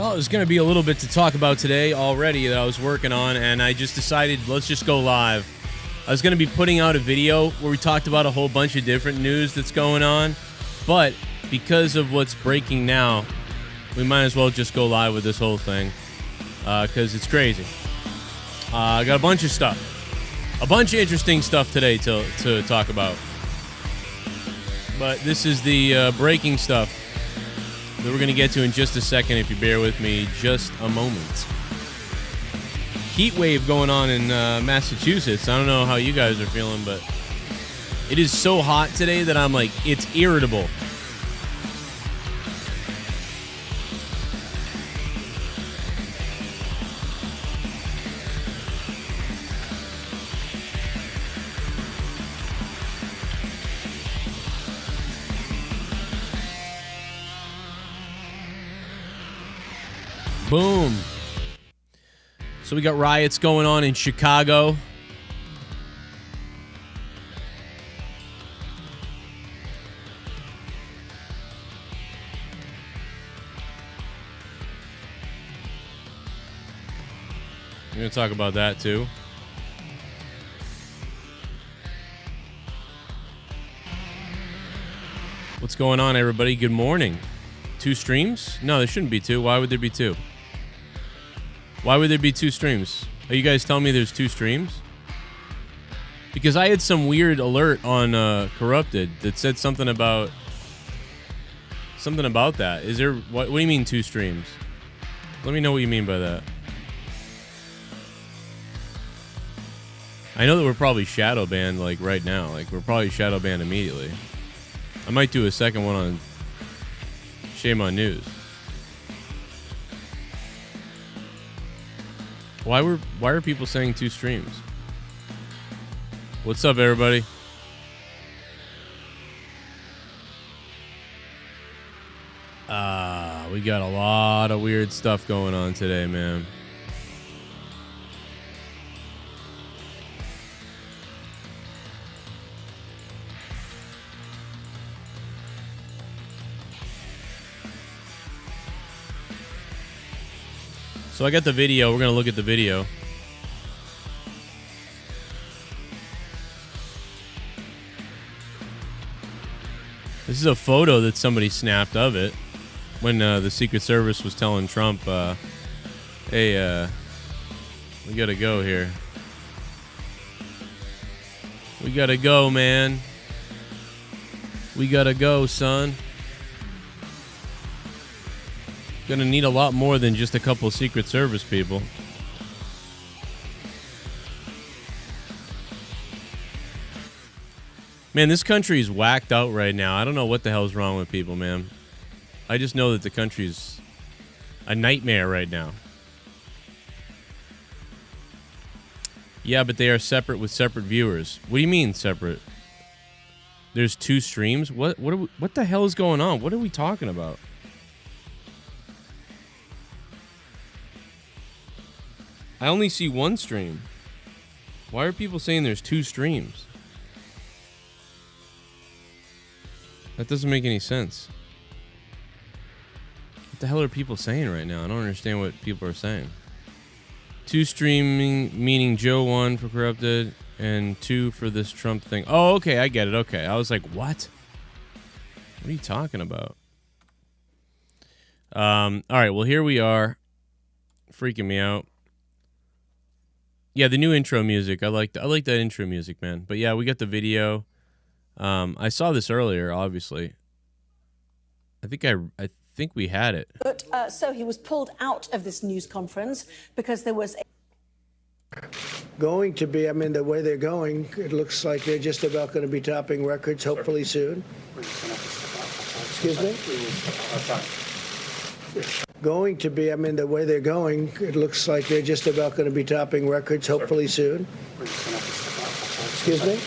Well, there's going to be a little bit to talk about today already that I was working on, and I just decided let's just go live. I was going to be putting out a video where we talked about a whole bunch of different news that's going on, but because of what's breaking now, we might as well just go live with this whole thing because it's crazy. I got a bunch of stuff, a bunch of interesting stuff today to talk about, but this is the breaking stuff that we're going to get to in just a second if you bear with me just a moment. Heat wave going on in Massachusetts. I don't know how you guys are feeling, but it is so hot today that I'm like, it's irritable. Boom. So we got riots going on in Chicago. We're going to talk about that too. What's going on, everybody? Good morning. 2 streams? No, there shouldn't be 2. Why would there be 2? Why would there be 2 streams? Are you guys telling me there's 2 streams? Because I had some weird alert on Corrupted that said something about that. Is there what do you mean 2 streams? Let me know what you mean by that. I know that we're probably shadow banned like right now. Like we're probably shadow banned immediately. I might do a second one on Shame on News. Why are people saying 2 streams? What's up, everybody? We got a lot of weird stuff going on today, man. So I got the video. We're going to look at the video. This is a photo that somebody snapped of it when the Secret Service was telling Trump, hey, we got to go here. We got to go, man. We got to go, son. Gonna need a lot more than just a couple of Secret Service people. Man, this country is whacked out right now. I don't know what the hell's wrong with people, man. I just know that the country's a nightmare right now. Yeah, but they are separate with separate viewers. What do you mean separate? There's 2 streams? What the hell is going on? What are we talking about? I only see 1 stream. Why are people saying there's 2 streams? That doesn't make any sense. What the hell are people saying right now? I don't understand what people are saying. 2 streaming, meaning Joe 1 for Corrupted, and 2 for this Trump thing. Oh, okay, I get it. Okay, I was like, what? What are you talking about? All right, well, here we are. Freaking me out. Yeah, the new intro music. I like that intro music, man. But yeah, we got the video. I saw this earlier, obviously. I think we had it. But so he was pulled out of this news conference because there was going to be, I mean, the way they're going, it looks like they're just about going to be topping records hopefully soon. Excuse me? Going to be, I mean, the way they're going, it looks like they're just about going to be topping records hopefully soon. Excuse me?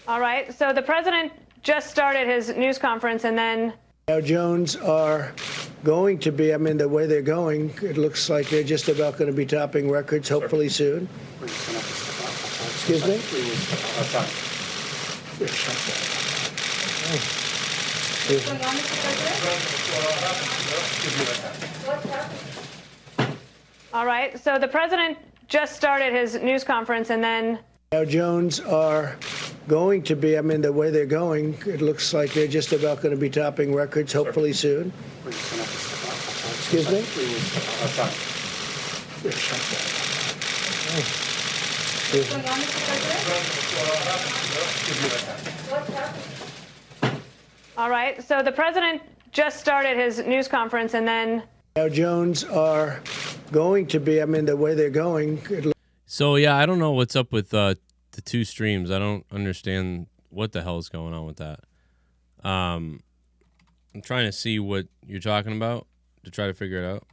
All right, so the president just started his news conference and then Dow Jones are going to be, I mean, the way they're going, it looks like they're just about going to be topping records hopefully soon. Excuse me? All right. So the president just started his news conference, and then Dow Jones are going to be, I mean, the way they're going, it looks like they're just about going to be topping records hopefully soon. Excuse me? all right. So the president just started his news conference, and then Dow Jones are going to be, I mean, the way they're going, So yeah, I don't know what's up with the two streams. I don't understand what the hell is going on with that. I'm trying to see what you're talking about to try to figure it out.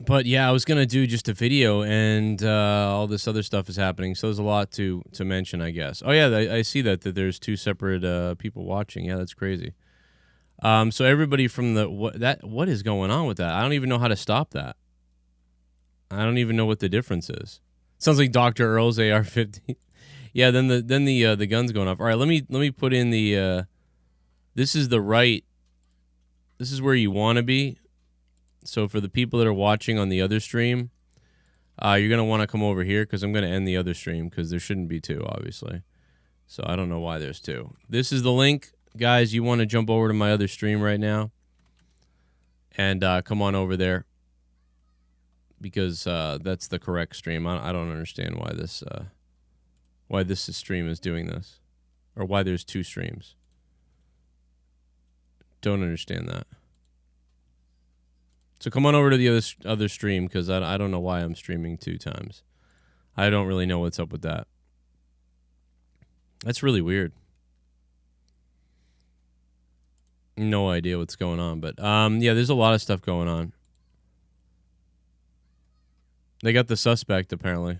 But yeah, I was gonna do just a video, and all this other stuff is happening. So there's a lot to mention, I guess. Oh yeah, I see that there's two separate people watching. Yeah, that's crazy. So everybody from what is going on with that? I don't even know how to stop that. I don't even know what the difference is. Sounds like Dr. Earl's AR-15. Yeah, then the gun's going off. All right, let me put in the this is the right. This is where you want to be. So for the people that are watching on the other stream, you're going to want to come over here because I'm going to end the other stream because there shouldn't be two, obviously. So I don't know why there's two. This is the link. Guys, you want to jump over to my other stream right now and come on over there because that's the correct stream. I don't understand why this stream is doing this or why there's two streams. Don't understand that. So come on over to the other stream because I don't know why I'm streaming two times. I don't really know what's up with that. That's really weird. No idea what's going on, but yeah, there's a lot of stuff going on. They got the suspect apparently.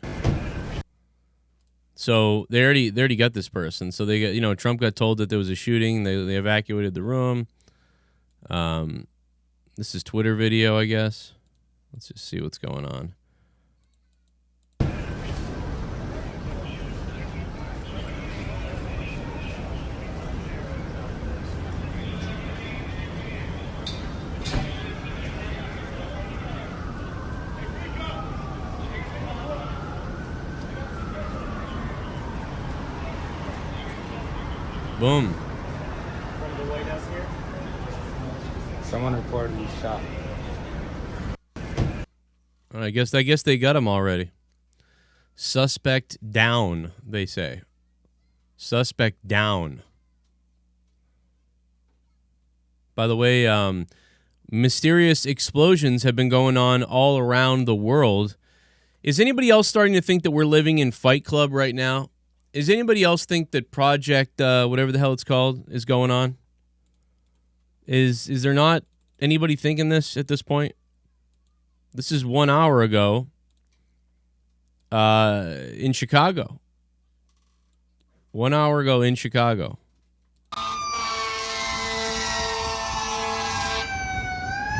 So they already got this person. So they got, Trump got told that there was a shooting. They evacuated the room. This is Twitter video, I guess. Let's just see what's going on. Boom. From the White House here. Someone reported he shot. I guess they got him already. Suspect down, they say. Suspect down. By the way, mysterious explosions have been going on all around the world. Is anybody else starting to think that we're living in Fight Club right now? Is anybody else think that Project, whatever the hell it's called, is going on? Is there not anybody thinking this at this point? This is 1 hour ago in Chicago. 1 hour ago in Chicago.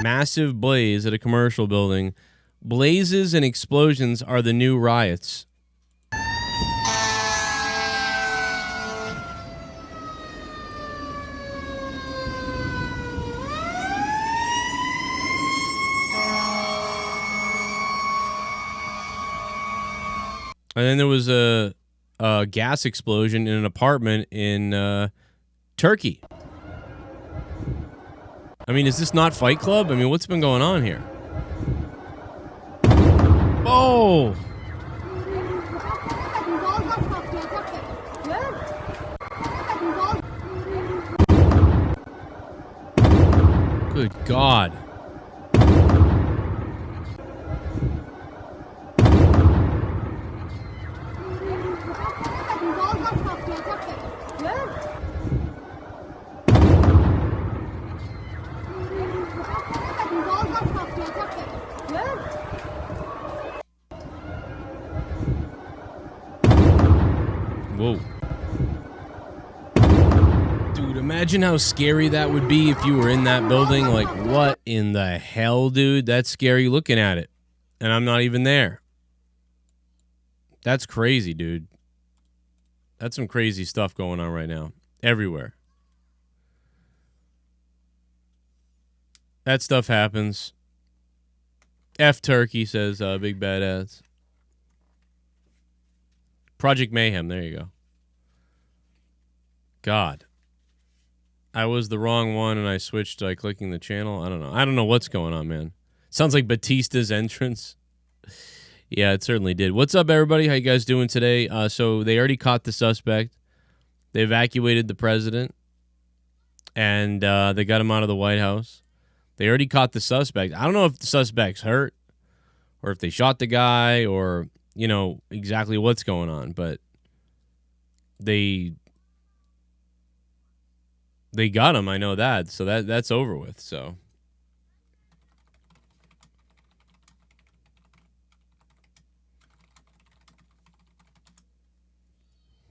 Massive blaze at a commercial building. Blazes and explosions are the new riots. And then there was a gas explosion in an apartment in Turkey. I mean, is this not Fight Club? I mean, what's been going on here? Oh! Good God. Whoa. Dude, imagine how scary that would be if you were in that building. Like, what in the hell, dude? That's scary looking at it. and I'm not even there. That's crazy, dude. That's some crazy stuff going on right now. Everywhere. That stuff happens. F Turkey says Big Bad Ads. Project Mayhem, there you go. God. I was the wrong one and I switched by clicking the channel. I don't know. I don't know what's going on, man. Sounds like Batista's entrance. Yeah, it certainly did. What's up, everybody? How you guys doing today? So they already caught the suspect. They evacuated the president. And they got him out of the White House. They already caught the suspect. I don't know if the suspect's hurt or if they shot the guy or, you know, exactly what's going on. But they got him. I know that. So that's over with. So.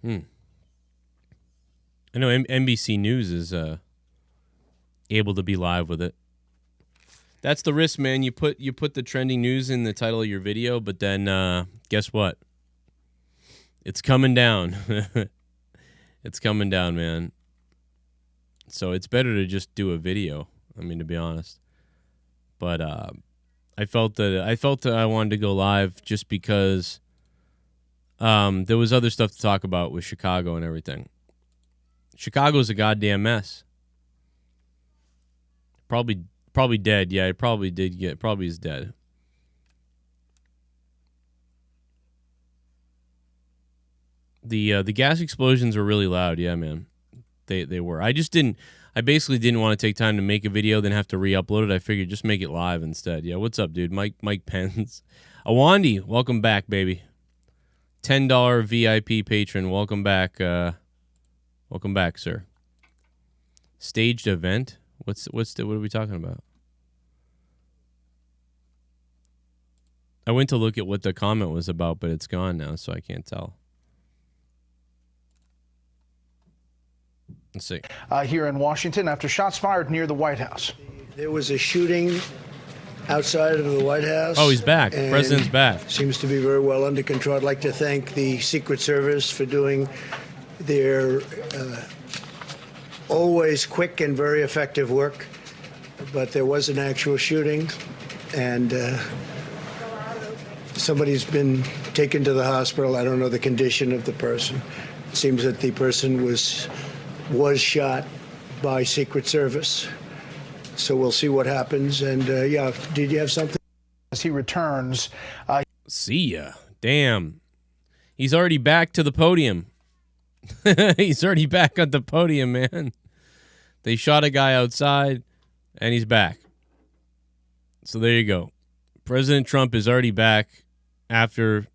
I know NBC News is able to be live with it. That's the risk, man. You put the trending news in the title of your video, but then guess what? It's coming down. It's coming down, man. So it's better to just do a video. I mean, to be honest. But I felt that I wanted to go live just because there was other stuff to talk about with Chicago and everything. Chicago's a goddamn mess. Probably dead. Yeah, he probably is dead. The gas explosions were really loud. Yeah, man. They were. I basically didn't want to take time to make a video, then have to re-upload it. I figured just make it live instead. Yeah, what's up, dude? Mike Pence. Awandi, welcome back, baby. $10 VIP patron, welcome back. Welcome back, sir. Staged event? What are we talking about? I went to look at what the comment was about, but it's gone now, so I can't tell. Let's see. Here in Washington, after shots fired near the White House. There was a shooting outside of the White House. Oh, he's back. The president's back. Seems to be very well under control. I'd like to thank the Secret Service for doing their always quick and very effective work. But there was an actual shooting, and somebody's been taken to the hospital. I don't know the condition of the person. It seems that the person was shot by Secret Service. So we'll see what happens. And yeah, did you have something? As he returns. See ya. Damn. He's already back to the podium. He's already back at the podium, man. They shot a guy outside, and he's back. So there you go. President Trump is already back after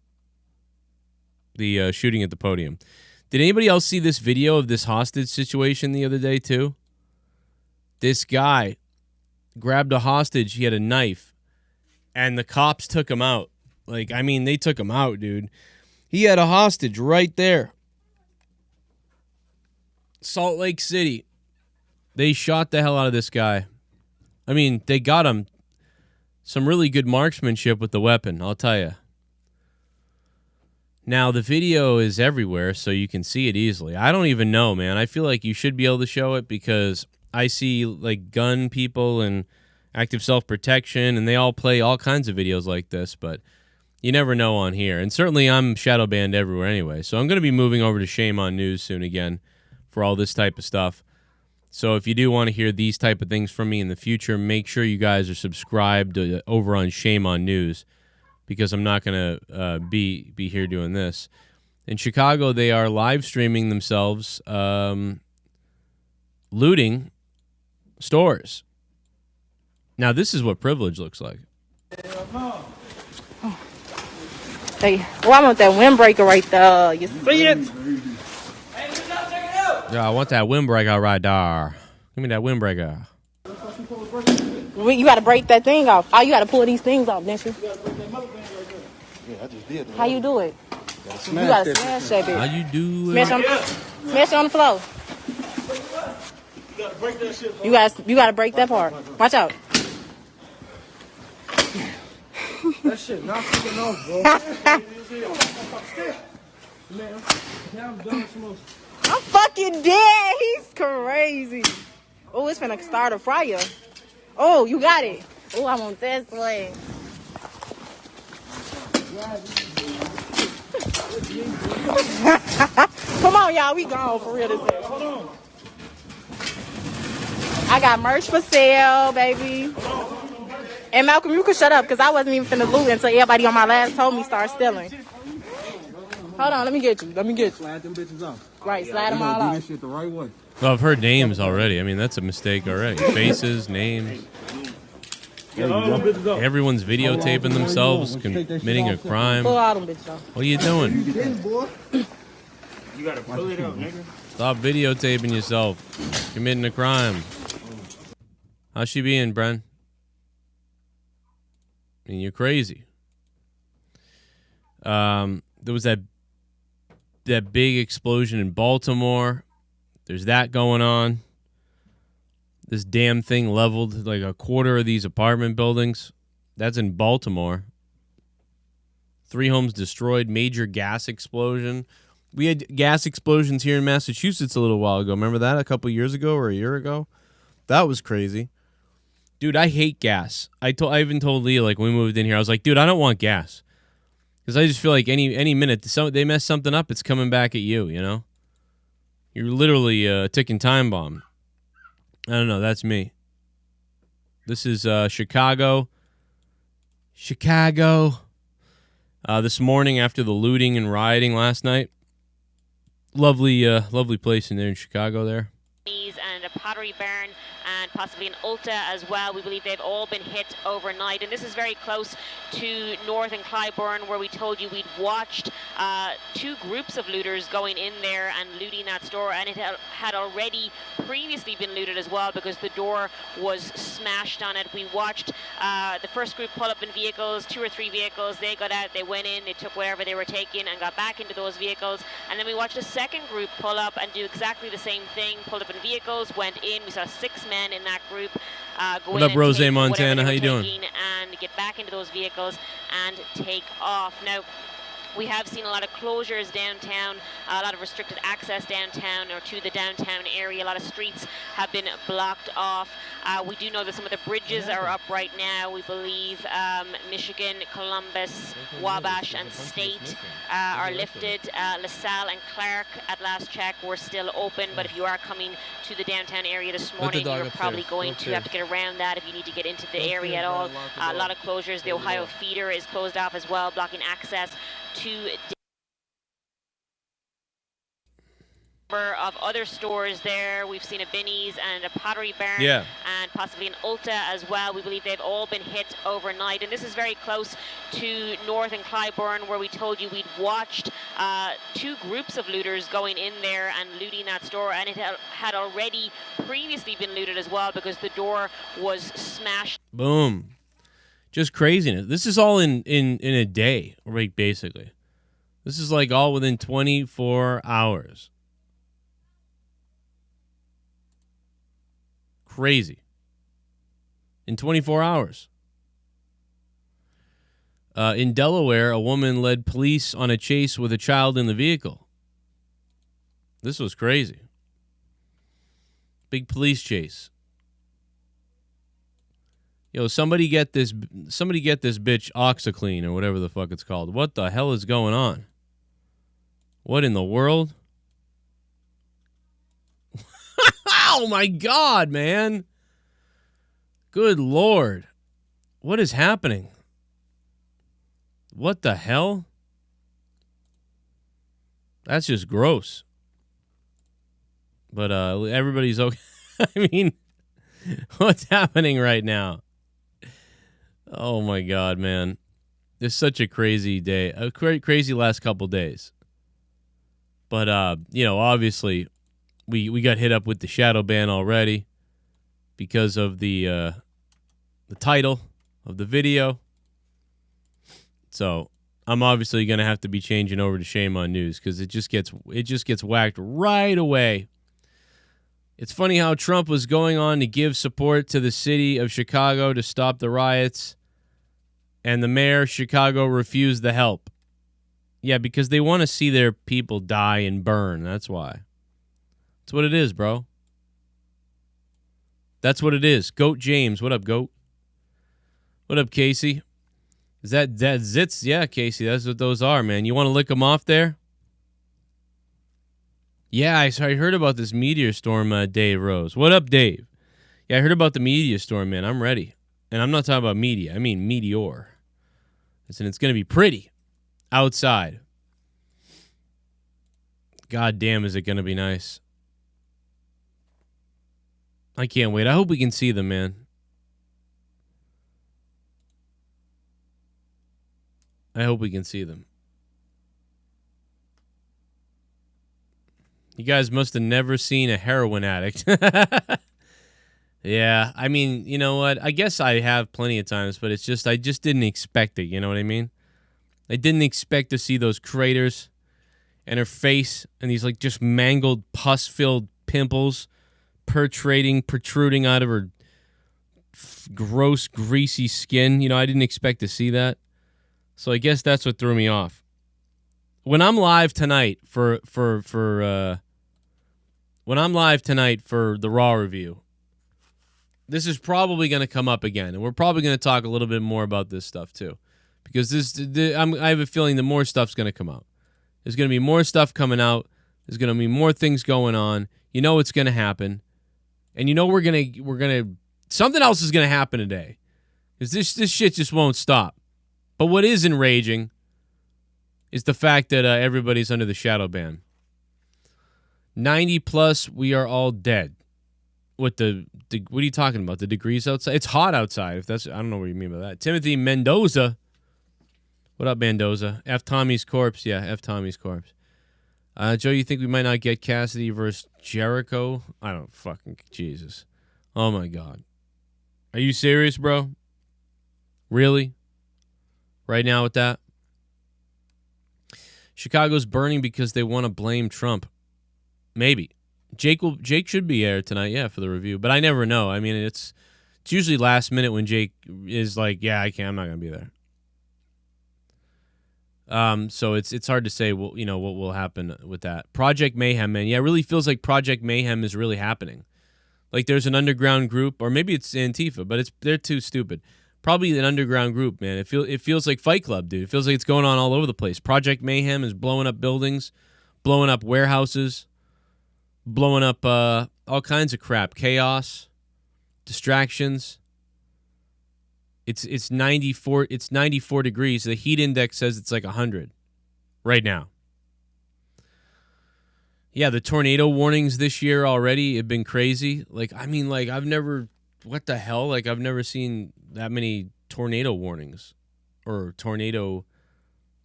the shooting at the podium. Did anybody else see this video of this hostage situation the other day, too? This guy grabbed a hostage. He had a knife, and the cops took him out. Like, I mean, they took him out, dude. He had a hostage right there. Salt Lake City. They shot the hell out of this guy. I mean, they got him. Some really good marksmanship with the weapon, I'll tell you. Now, the video is everywhere, so you can see it easily. I don't even know, man. I feel like you should be able to show it because I see, like, gun people and active self-protection, and they all play all kinds of videos like this, but you never know on here. And certainly I'm shadow banned everywhere anyway, so I'm going to be moving over to Shame on News soon again for all this type of stuff. So if you do want to hear these type of things from me in the future, make sure you guys are subscribed over on Shame on News, because I'm not going to be here doing this. In Chicago, they are live streaming themselves looting stores. Now, this is what privilege looks like. Hey, well, I want that windbreaker right there. You see it? Yeah, I want that windbreaker right there. Give me that windbreaker. You got to break that thing off. Oh, you got to pull these things off, don't you? Yeah, I just did. How you do it? You got to smash that bitch. How you do it? Smash it on the floor. You got to break that part. Watch out. That shit not freaking off, bro. Man, I'm done some more. I'm fucking dead. He's crazy. Oh, it's finna start a fryer. Oh, you got it. Oh, I want this way. Come on, y'all. We gone for real this day. Hold on. I got merch for sale, baby. And Malcolm, you can shut up because I wasn't even finna loot until everybody on my last told me start stealing. Hold on, let me get you. Slide them bitches off. Right, slide them all Do off. this shit the right way. Well, I've heard names already. I mean, that's a mistake already. Faces, names. Everyone's videotaping themselves committing a crime. Pull all them bitches off. What are you doing? You gotta pull it up, nigga. Stop videotaping yourself. Committing a crime. How's she being, Bren? I mean, you're crazy. There was that big explosion in Baltimore. There's that going on. This damn thing leveled like a quarter of these apartment buildings. That's in Baltimore. 3 homes destroyed. Major gas explosion. We had gas explosions here in Massachusetts a little while ago. Remember that a couple years ago or a year ago? That was crazy. Dude, I hate gas. I even told Leah, like, when we moved in here, I was like, dude, I don't want gas. Because I just feel like any minute they mess something up, it's coming back at you, you know? You're literally a ticking time bomb. I don't know. That's me. This is Chicago. This morning after the looting and rioting last night. Lovely place in there in Chicago there. And a pottery barn and possibly an Ulta as well. We believe they've all been hit overnight, and this is very close to North and Clybourne, where we told you we'd watched 2 groups of looters going in there and looting that store, and it had already previously been looted as well because the door was smashed on it. We watched the first group pull up in vehicles, 2 or 3 vehicles. They got out, they went in, they took whatever they were taking and got back into those vehicles, and then we watched a second group pull up and do exactly the same thing, pulled up in vehicles, went in. We saw 6 men in that group go what in up, Rose and take Montana? How you doing? and get back into those vehicles and take off. Now, we have seen a lot of closures downtown, a lot of restricted access downtown or to the downtown area. A lot of streets have been blocked off. We do know that some of the bridges are up right now. We believe Michigan, Columbus, Wabash, and State are lifted. LaSalle and Clark, at last check, were still open. But if you are coming to the downtown area this morning, you're probably going to have to get around that if you need to get into the area at all. A lot of closures. The Ohio feeder is closed off as well, blocking access to of other stores there. We've seen a Binny's and a Pottery Barn and possibly an Ulta as well. We believe they've all been hit overnight, and this is very close to North and Clybourne, where we told you we'd watched 2 groups of looters going in there and looting that store, and it had already previously been looted as well because the door was smashed. Boom. Just craziness. This is all in a day, right, basically. This is like all within 24 hours. Crazy. In 24 hours. In Delaware, a woman led police on a chase with a child in the vehicle. This was crazy. Big police chase. Yo, somebody get this bitch OxyClean or whatever the fuck it's called. What the hell is going on? What in the world? Oh my God, man. Good Lord. What is happening? What the hell? That's just gross. But everybody's okay. I mean, what's happening right now? Oh my God, man. It's such a crazy day. A crazy last couple days. But obviously we got hit up with the shadow ban already because of the title of the video. So I'm obviously going to have to be changing over to Shame on News because it just gets whacked right away. It's funny how Trump was going on to give support to the city of Chicago to stop the riots, And the mayor of Chicago refused the help. Yeah, because they want to see their people die and burn. That's why. That's what it is, bro. That's what it is. Goat James. What up, Goat? What up, Casey? Is that zits? Yeah, Casey, that's what those are, man. You want to lick them off there? Yeah, I heard about this meteor storm, Dave Rose. What up, Dave? Yeah, I heard about the meteor storm, man. I'm ready. And I'm not talking about media. I mean meteor. Listen, it's going to be pretty outside. God damn, is it going to be nice. I can't wait. I hope we can see them, man. I hope we can see them. You guys must have never seen a heroin addict. Yeah, I mean, you know what? I guess I have plenty of times, but it's just, I just didn't expect it. You know what I mean? I didn't expect to see those craters and her face and these like just mangled, pus-filled pimples protruding out of her gross, greasy skin. You know, I didn't expect to see that. So I guess that's what threw me off. When I'm live tonight for the Raw review, this is probably going to come up again, and we're probably going to talk a little bit more about this stuff too, because I have a feeling that more stuff's going to come out. There's going to be more stuff coming out. There's going to be more things going on. You know what's going to happen, and you know we're gonna something else is going to happen today, because this shit just won't stop. But what is enraging is the fact that everybody's under the shadow ban. 90 plus, we are all dead. What are you talking about? The degrees outside? It's hot outside. If that's, I don't know what you mean by that. Timothy Mendoza. What up, Mendoza? F. Tommy's corpse. Yeah, F. Tommy's corpse. Joe, you think we might not get Cassidy versus Jericho? I don't fucking, Jesus. Oh my God. Are you serious, bro? Really? Right now with that? Chicago's burning because they want to blame Trump. Maybe. Jake should be here tonight, yeah, for the review. But I never know. I mean, it's usually last minute when Jake is like, yeah, I'm not gonna be there. So it's hard to say what will happen with that. Project Mayhem, man. Yeah, it really feels like Project Mayhem is really happening. Like there's an underground group, or maybe it's Antifa, but they're too stupid. Probably an underground group, man. It feels like Fight Club, dude. It feels like it's going on all over the place. Project Mayhem is blowing up buildings, blowing up warehouses, blowing up all kinds of crap. Chaos, distractions. It's 94. It's 94 degrees. The heat index says it's like 100 right now. Yeah, the tornado warnings this year already have been crazy. Like, I mean, like I've never. What the hell? Like I've never seen that many tornado warnings or tornado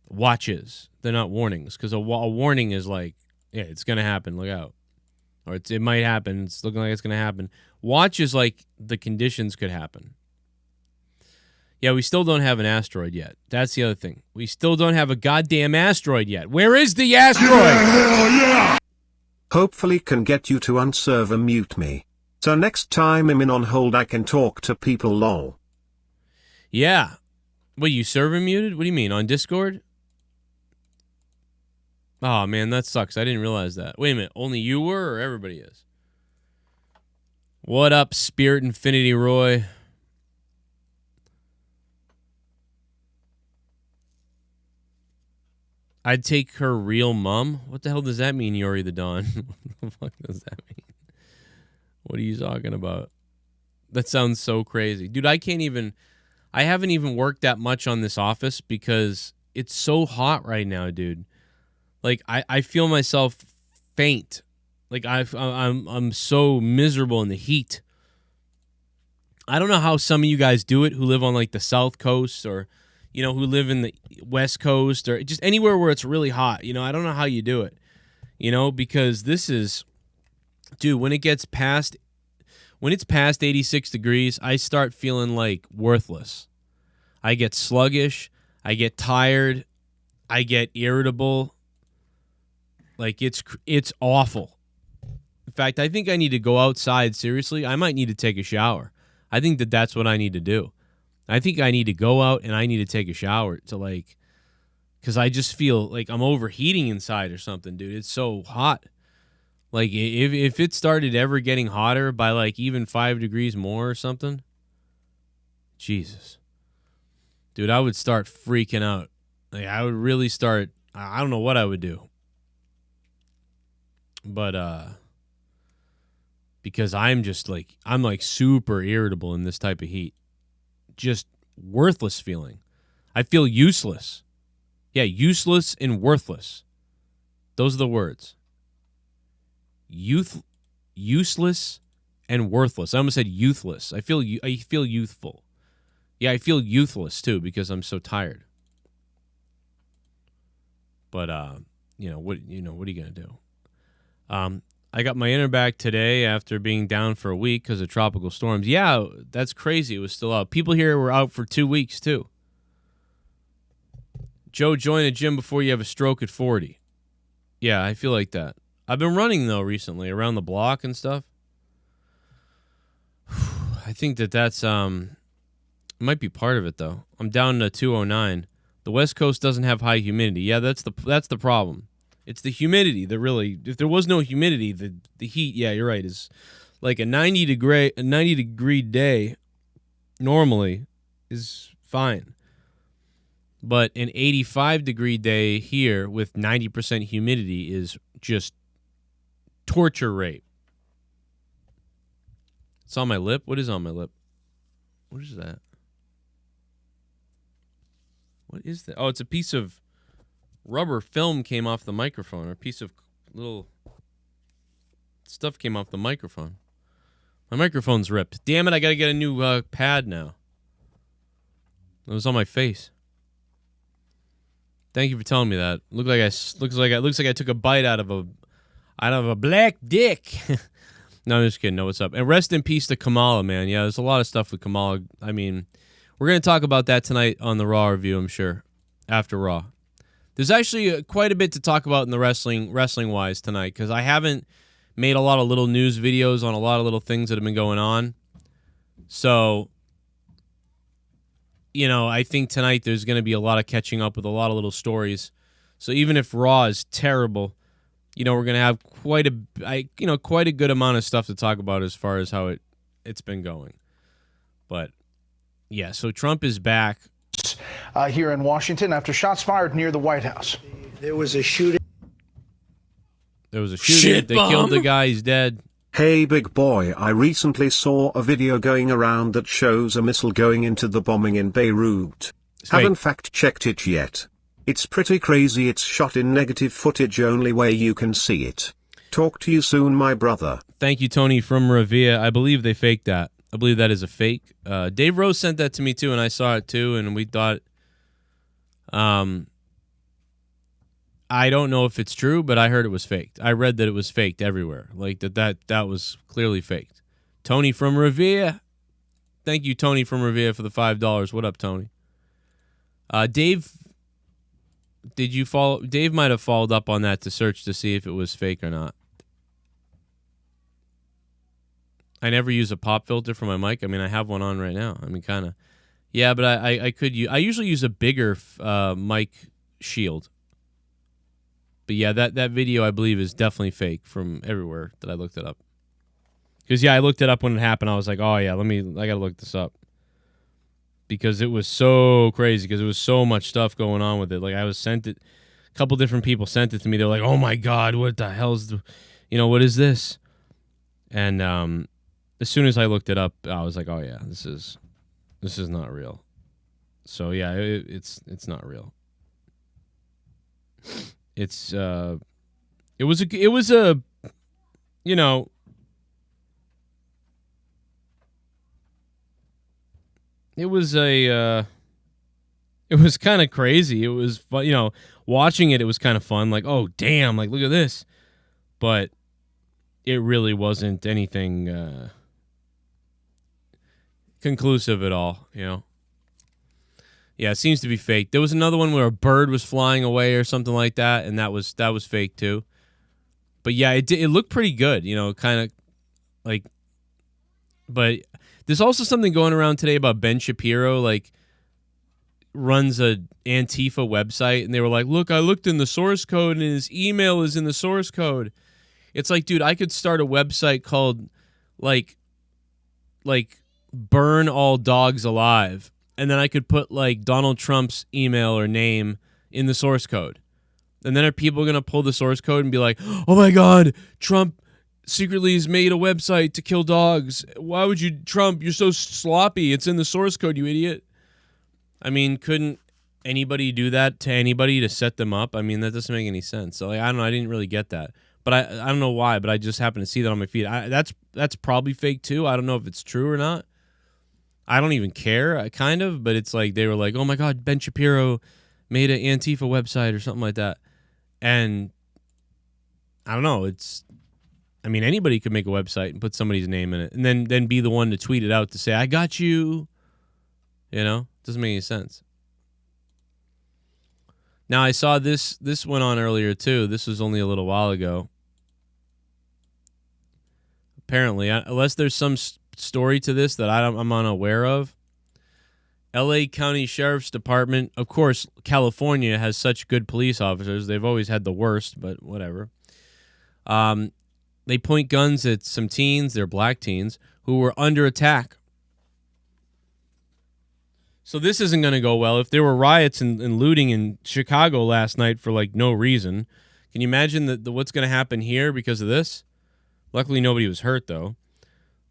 watches. They're not warnings, because a warning is like, yeah, it's gonna happen. Look out. Or it might happen. It's looking like it's going to happen. Watch is like the conditions could happen. Yeah, we still don't have an asteroid yet. That's the other thing. We still don't have a goddamn asteroid yet. Where is the asteroid? Hell yeah! Hopefully can get you to unserve and mute me. So next time I'm in on hold I can talk to people, lol. Yeah. Wait, you server muted? What do you mean? On Discord? Oh, man, that sucks. I didn't realize that. Wait a minute. Only you were, or everybody is? What up, Spirit Infinity Roy? I'd take her real mom? What the hell does that mean, Yori the Dawn? What the fuck does that mean? What are you talking about? That sounds so crazy. Dude, I haven't even worked that much on this office because it's so hot right now, dude. Like, I feel myself faint. Like, I'm so miserable in the heat. I don't know how some of you guys do it who live on, like, the South Coast, or, you know, who live in the West Coast, or just anywhere where it's really hot. You know, I don't know how you do it. You know, because this is... Dude, when it's past 86 degrees, I start feeling, like, worthless. I get sluggish. I get tired. I get irritable. Like, it's awful. In fact, I think I need to go outside, seriously. I might need to take a shower. I think that's what I need to do. I think I need to go out and I need to take a shower to like, because I just feel like I'm overheating inside or something, dude. It's so hot. Like if it started ever getting hotter by like even 5 degrees more or something, Jesus, dude, I would start freaking out. Like I would really start. I don't know what I would do, but because I'm like super irritable in this type of heat, just worthless feeling. I feel useless. Yeah, useless and worthless. Those are the words. Useless and worthless. I almost said youthless. I feel youthful. Yeah, I feel youthless too because I'm so tired. But what are you gonna do? I got my inner back today after being down for a week because of tropical storms. Yeah, that's crazy. It was still out. People here were out for 2 weeks too. Joe, join a gym before you have a stroke at 40. Yeah, I feel like that. I've been running, though, recently around the block and stuff. I think that's might be part of it, though. I'm down to 209. The West Coast doesn't have high humidity. Yeah, that's the problem. It's the humidity that really, if there was no humidity, the heat, yeah, you're right, is like a 90 degree day normally is fine. But an 85 degree day here with 90% humidity is just torture rate. It's on my lip. What is on my lip? What is that? What is that? Oh, it's a piece of rubber film came off the microphone, or a piece of little stuff came off the microphone. My microphone's ripped. Damn it, I gotta get a new pad now. It was on my face. Thank you for telling me that. Looks like I took a bite out of a black dick. No, I'm just kidding. No, what's up? And rest in peace to Kamala, man. Yeah, there's a lot of stuff with Kamala. I mean, we're gonna talk about that tonight on the Raw review, I'm sure. After Raw, there's actually quite a bit to talk about in the wrestling wise tonight because I haven't made a lot of little news videos on a lot of little things that have been going on. So, I think tonight there's going to be a lot of catching up with a lot of little stories. So even if Raw is terrible, we're going to have quite a good amount of stuff to talk about as far as how it's been going. But yeah, so Trump is back here in Washington after shots fired near the White House. There was a shooting. Shit they bomb. Killed the guy. He's dead. Hey big boy, I recently saw a video going around that shows a missile going into the bombing in Beirut. Haven't fact checked it yet. It's pretty crazy. It's shot in negative footage only way you can see it. Talk to you soon, my brother. Thank you, Tony from Revere. I believe they faked that. I believe that is a fake. Dave Rose sent that to me too, and I saw it too, and we thought, I don't know if it's true, but I heard it was faked. I read that it was faked everywhere. Like that was clearly faked. Tony from Revere. Thank you, Tony from Revere, for the $5. What up, Tony? Dave, did you follow? Dave might have followed up on that to search to see if it was fake or not. I never use a pop filter for my mic. I mean, I have one on right now. I mean, kind of. Yeah, but I could use. I usually use a bigger mic shield. But yeah, that video I believe is definitely fake from everywhere that I looked it up. Because yeah, I looked it up when it happened. I was like, oh yeah, I gotta look this up. Because it was so crazy. Because there was so much stuff going on with it. Like I was sent it. A couple different people sent it to me. They're like, oh my god, what the hell's, what is this? And as soon as I looked it up, I was like, oh yeah, this is not real. So yeah, it's not real. It was kind of crazy. It was fun, watching it was kind of fun. Like, oh damn, like look at this. But it really wasn't anything conclusive at all, Yeah, it seems to be fake. There was another one where a bird was flying away or something like that, and that was fake too. But yeah, it looked pretty good, kind of like. But There's also something going around today about Ben Shapiro, like, runs a Antifa website, and they were like, look, I looked in the source code, and his email is in the source code. It's like, dude, I could start a website called, like Burn All Dogs Alive, and then I could put, like, Donald Trump's email or name in the source code. And then are people going to pull the source code and be like, oh, my God, Trump secretly has made a website to kill dogs. Why would you, Trump, you're so sloppy. It's in the source code, you idiot. I mean, couldn't anybody do that to anybody to set them up? I mean, that doesn't make any sense. So, like, I don't know. I didn't really get that. But I don't know why, but I just happened to see that on my feed. That's probably fake, too. I don't know if it's true or not. I don't even care, kind of. But it's like they were like, oh, my God, Ben Shapiro made an Antifa website or something like that. And I don't know. I mean, anybody could make a website and put somebody's name in it and then be the one to tweet it out to say, I got you. You know? Doesn't make any sense. Now, I saw this went on earlier, too. This was only a little while ago. Apparently, unless there's some story to this that I'm unaware of, L.A. County Sheriff's Department, of course, California has such good police officers. They've always had the worst, but whatever. They point guns at some teens, they're black teens, who were under attack. So this isn't going to go well. If there were riots and looting in Chicago last night for, like, no reason, can you imagine what's going to happen here because of this? Luckily, nobody was hurt, though.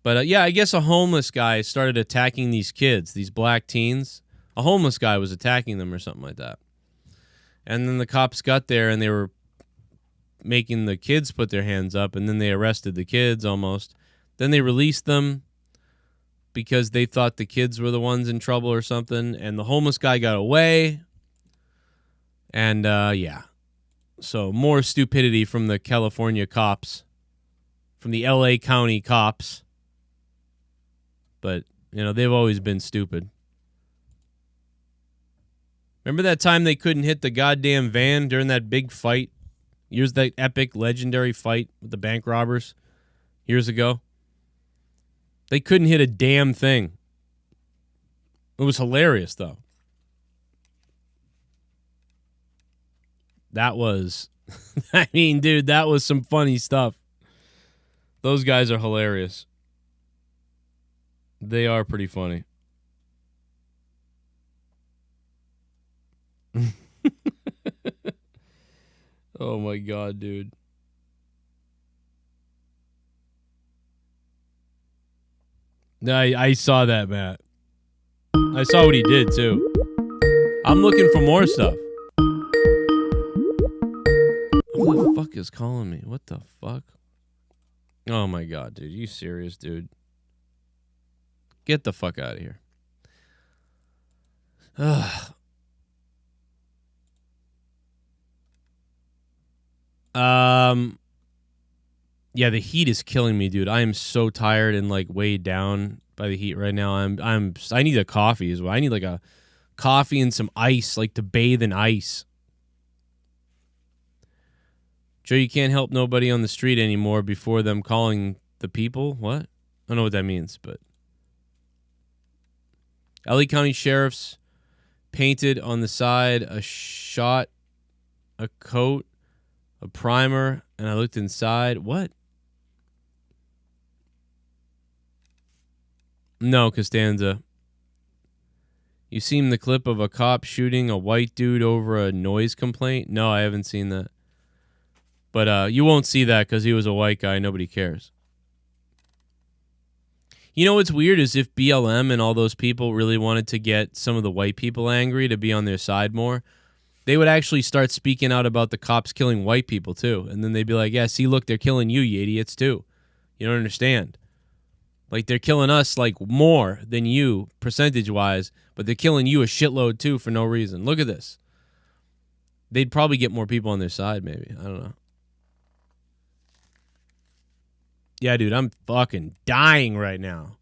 But, yeah, I guess a homeless guy started attacking these kids, these black teens. A homeless guy was attacking them or something like that. And then the cops got there, and they were making the kids put their hands up, and then they arrested the kids almost. Then they released them because they thought the kids were the ones in trouble or something, and the homeless guy got away. And, yeah. So more stupidity from the California cops, from the L.A. County cops. But, you know, they've always been stupid. Remember that time they couldn't hit the goddamn van during that big fight? Here's that epic, legendary fight with the bank robbers years ago. They couldn't hit a damn thing. It was hilarious, though. That was, I mean, dude, that was some funny stuff. Those guys are hilarious. They are pretty funny. Oh, my God, dude. I saw that, Matt. I saw what he did, too. I'm looking for more stuff. Who the fuck is calling me? What the fuck? Oh, my God, dude. You serious, dude? Get the fuck out of here. Ugh. Yeah, the heat is killing me, dude. I am so tired and, like, weighed down by the heat right now. I need a coffee as well. I need, like, a coffee and some ice, like, to bathe in ice. Joe, you can't help nobody on the street anymore before them calling the people? What? I don't know what that means, but LA County Sheriff's painted on the side a shot, a coat, a primer, and I looked inside. What? No, Costanza. You seen the clip of a cop shooting a white dude over a noise complaint? No, I haven't seen that. But you won't see that because he was a white guy. Nobody cares. You know what's weird is if BLM and all those people really wanted to get some of the white people angry to be on their side more, they would actually start speaking out about the cops killing white people too. And then they'd be like, yeah, see, look, they're killing you idiots too. You don't understand. Like, they're killing us, like, more than you, percentage-wise, but they're killing you a shitload too for no reason. Look at this. They'd probably get more people on their side, maybe. I don't know. Yeah, dude, I'm fucking dying right now.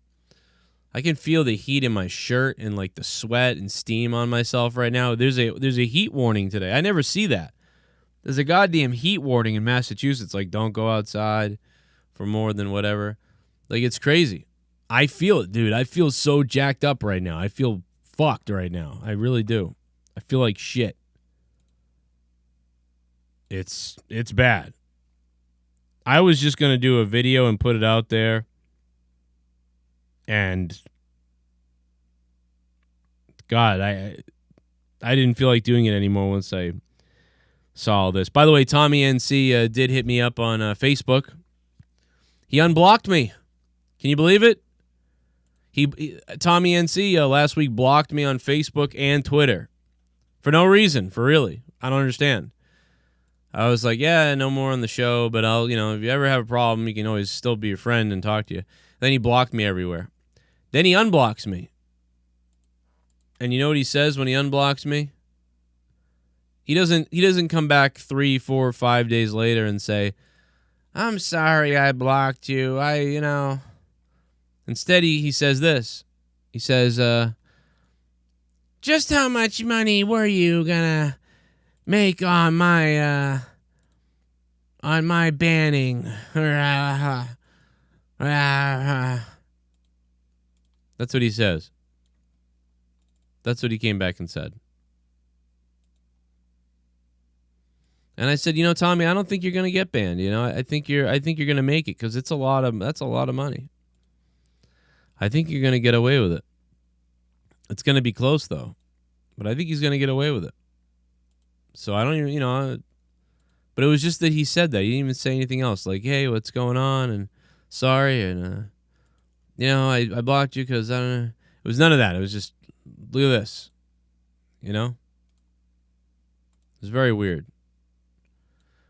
I can feel the heat in my shirt and, like, the sweat and steam on myself right now. There's a heat warning today. I never see that. There's a goddamn heat warning in Massachusetts, like, don't go outside for more than whatever. Like, it's crazy. I feel it, dude. I feel so jacked up right now. I feel fucked right now. I really do. I feel like shit. It's bad. I was just going to do a video and put it out there. And God, I didn't feel like doing it anymore once I saw all this. By the way, Tommy NC did hit me up on Facebook. He unblocked me. Can you believe it? Tommy NC last week blocked me on Facebook and Twitter for no reason. For really, I don't understand. I was like, yeah, no more on the show, but I'll, if you ever have a problem, you can always still be your friend and talk to you. Then he blocked me everywhere. Then he unblocks me. And you know what he says when he unblocks me? He doesn't come back 3, 4, 5 days later and say, I'm sorry I blocked you. Instead, he says this. He says, just how much money were you gonna make on my banning? That's what he says. That's what he came back and said. And I said, Tommy, I don't think you're gonna get banned. I think you're gonna make it because that's a lot of money. I think you're gonna get away with it. It's gonna be close though, but I think he's gonna get away with it. So I don't even, but it was just that he said that. He didn't even say anything else. Like, hey, what's going on? And sorry, and I blocked you because I don't know. It was none of that. It was just, look at this. It was very weird.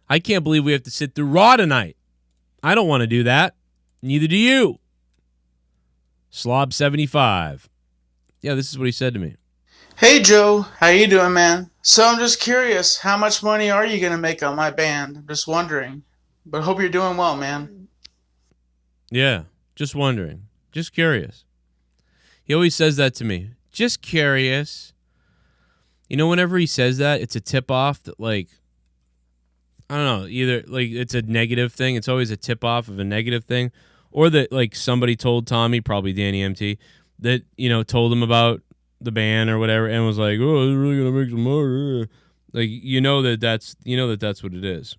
I can't believe we have to sit through Raw tonight. I don't want to do that. Neither do you. Slob75. Yeah, this is what he said to me. Hey Joe, how you doing, man? So I'm just curious, how much money are you gonna make on my band? I'm just wondering. But hope you're doing well, man. Yeah, just wondering. Just curious. He always says that to me. Just curious. Whenever he says that, it's a tip-off that, like, I don't know, either, like, it's a negative thing. It's always a tip-off of a negative thing. Or that, like, somebody told Tommy, probably Danny MT, that, told him about the band or whatever and was like, oh, it's really going to make some money. Like, that's what it is.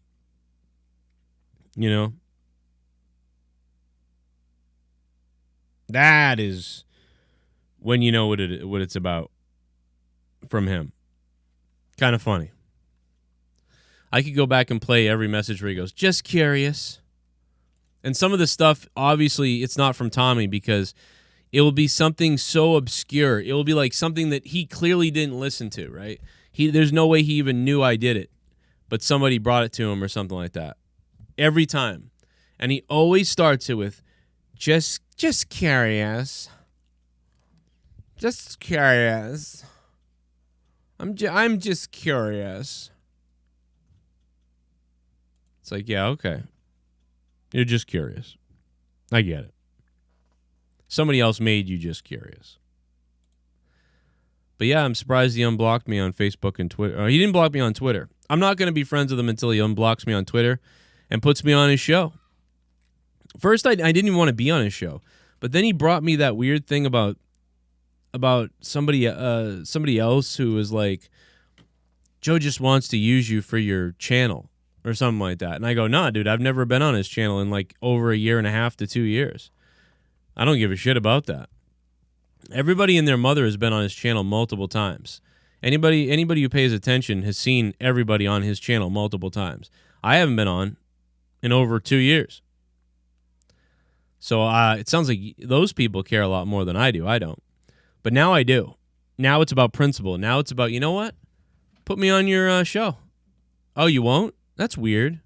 That is when you know what it's about from him. Kind of funny. I could go back and play every message where he goes, just curious. And some of the stuff, obviously, it's not from Tommy because it will be something so obscure. It will be like something that he clearly didn't listen to, right? There's no way he even knew I did it, but somebody brought it to him or something like that. Every time. And he always starts it with, just curious. Just curious. I'm just curious. It's like, yeah, okay. You're just curious. I get it. Somebody else made you just curious. But yeah, I'm surprised he unblocked me on Facebook and Twitter. He didn't block me on Twitter. I'm not going to be friends with him until he unblocks me on Twitter and puts me on his show. First, I didn't even want to be on his show. But then he brought me that weird thing about somebody else who was like, Joe just wants to use you for your channel or something like that. And I go, nah, dude, I've never been on his channel in like over 1.5 to 2 years. I don't give a shit about that. Everybody and their mother has been on his channel multiple times. Anybody who pays attention has seen everybody on his channel multiple times. I haven't been on in over 2 years. So it sounds like those people care a lot more than I do. I don't. But now I do. Now it's about principle. Now it's about, you know what? Put me on your show. Oh, you won't? That's weird.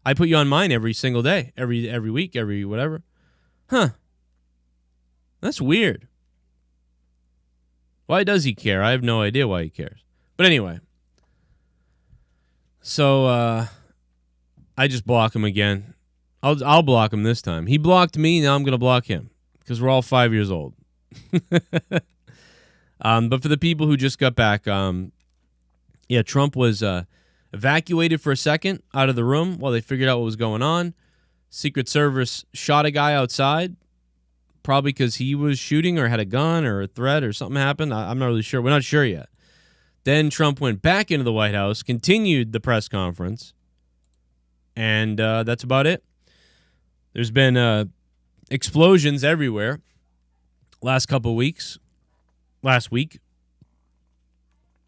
I put you on mine every single day, every week, every whatever. Huh. That's weird. Why does he care? I have no idea why he cares. But anyway. So I just block him again. I'll block him this time. He blocked me, now I'm going to block him because we're all 5 years old. But for the people who just got back, Trump was evacuated for a second out of the room while they figured out what was going on. Secret Service shot a guy outside, probably because he was shooting or had a gun or a threat or something happened. I'm not really sure. We're not sure yet. Then Trump went back into the White House, continued the press conference, and that's about it. There's been explosions everywhere last week.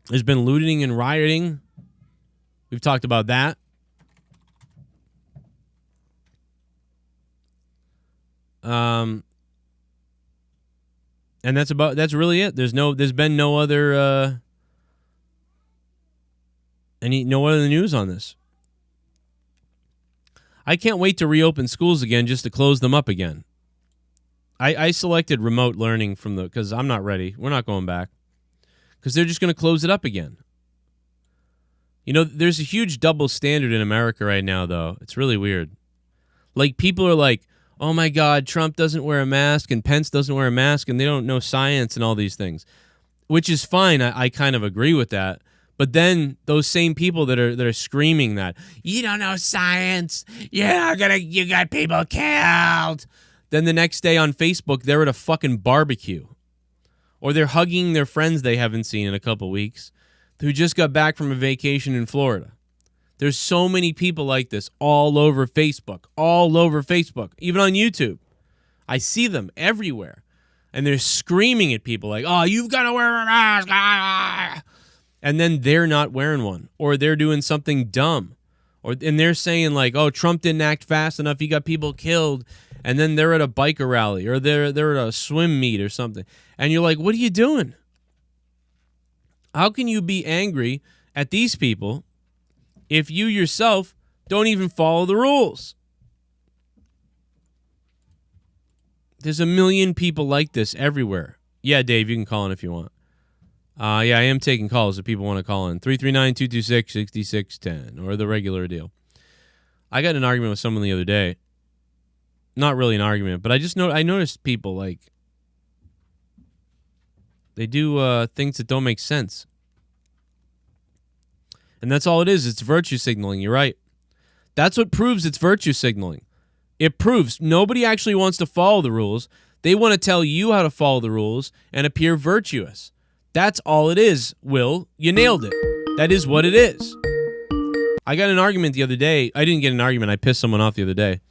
There's been looting and rioting. We've talked about that. And that's really it. There's been no other news on this. I can't wait to reopen schools again just to close them up again. I selected remote learning because I'm not ready. We're not going back. Because they're just going to close it up again. You know, there's a huge double standard in America right now, though. It's really weird. Like, people are like, oh my God, Trump doesn't wear a mask and Pence doesn't wear a mask and they don't know science and all these things. Which is fine. I kind of agree with that. But then those same people that are screaming that, you don't know science, you got people killed. Then the next day on Facebook, they're at a fucking barbecue. Or they're hugging their friends they haven't seen in a couple weeks who just got back from a vacation in Florida. There's so many people like this all over Facebook, even on YouTube. I see them everywhere. And they're screaming at people like, oh, you've got to wear a mask. And then they're not wearing one. Or they're doing something dumb. And they're saying like, oh, Trump didn't act fast enough. He got people killed. And then they're at a biker rally or they're at a swim meet or something. And you're like, what are you doing? How can you be angry at these people if you yourself don't even follow the rules? There's a million people like this everywhere. Yeah, Dave, you can call in if you want. Yeah, I am taking calls if people want to call in. 339-226-6610 or the regular deal. I got in an argument with someone the other day. Not really an argument, but I noticed people like they do things that don't make sense. And that's all it is. It's virtue signaling. You're right. That's what proves it's virtue signaling. It proves nobody actually wants to follow the rules. They want to tell you how to follow the rules and appear virtuous. That's all it is, Will. You nailed it. That is what it is. I got an argument the other day. I didn't get an argument. I pissed someone off the other day.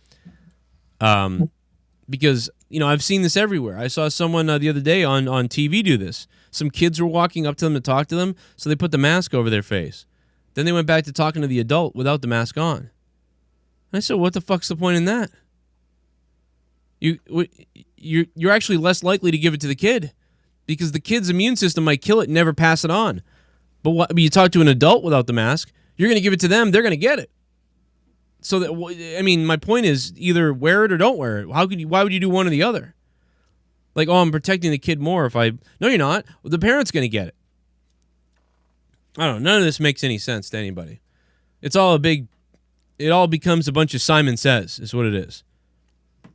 Because, you know, I've seen this everywhere. I saw someone the other day on TV do this. Some kids were walking up to them to talk to them, so they put the mask over their face. Then they went back to talking to the adult without the mask on. And I said, what the fuck's the point in that? You're actually less likely to give it to the kid because the kid's immune system might kill it and never pass it on. But you talk to an adult without the mask, you're going to give it to them, they're going to get it. So that, I mean, my point is either wear it or don't wear it. Why would you do one or the other? Like, oh, I'm protecting the kid more if I... No, you're not. The parent's going to get it. I don't know. None of this makes any sense to anybody. It's all a big... It all becomes a bunch of Simon Says, is what it is.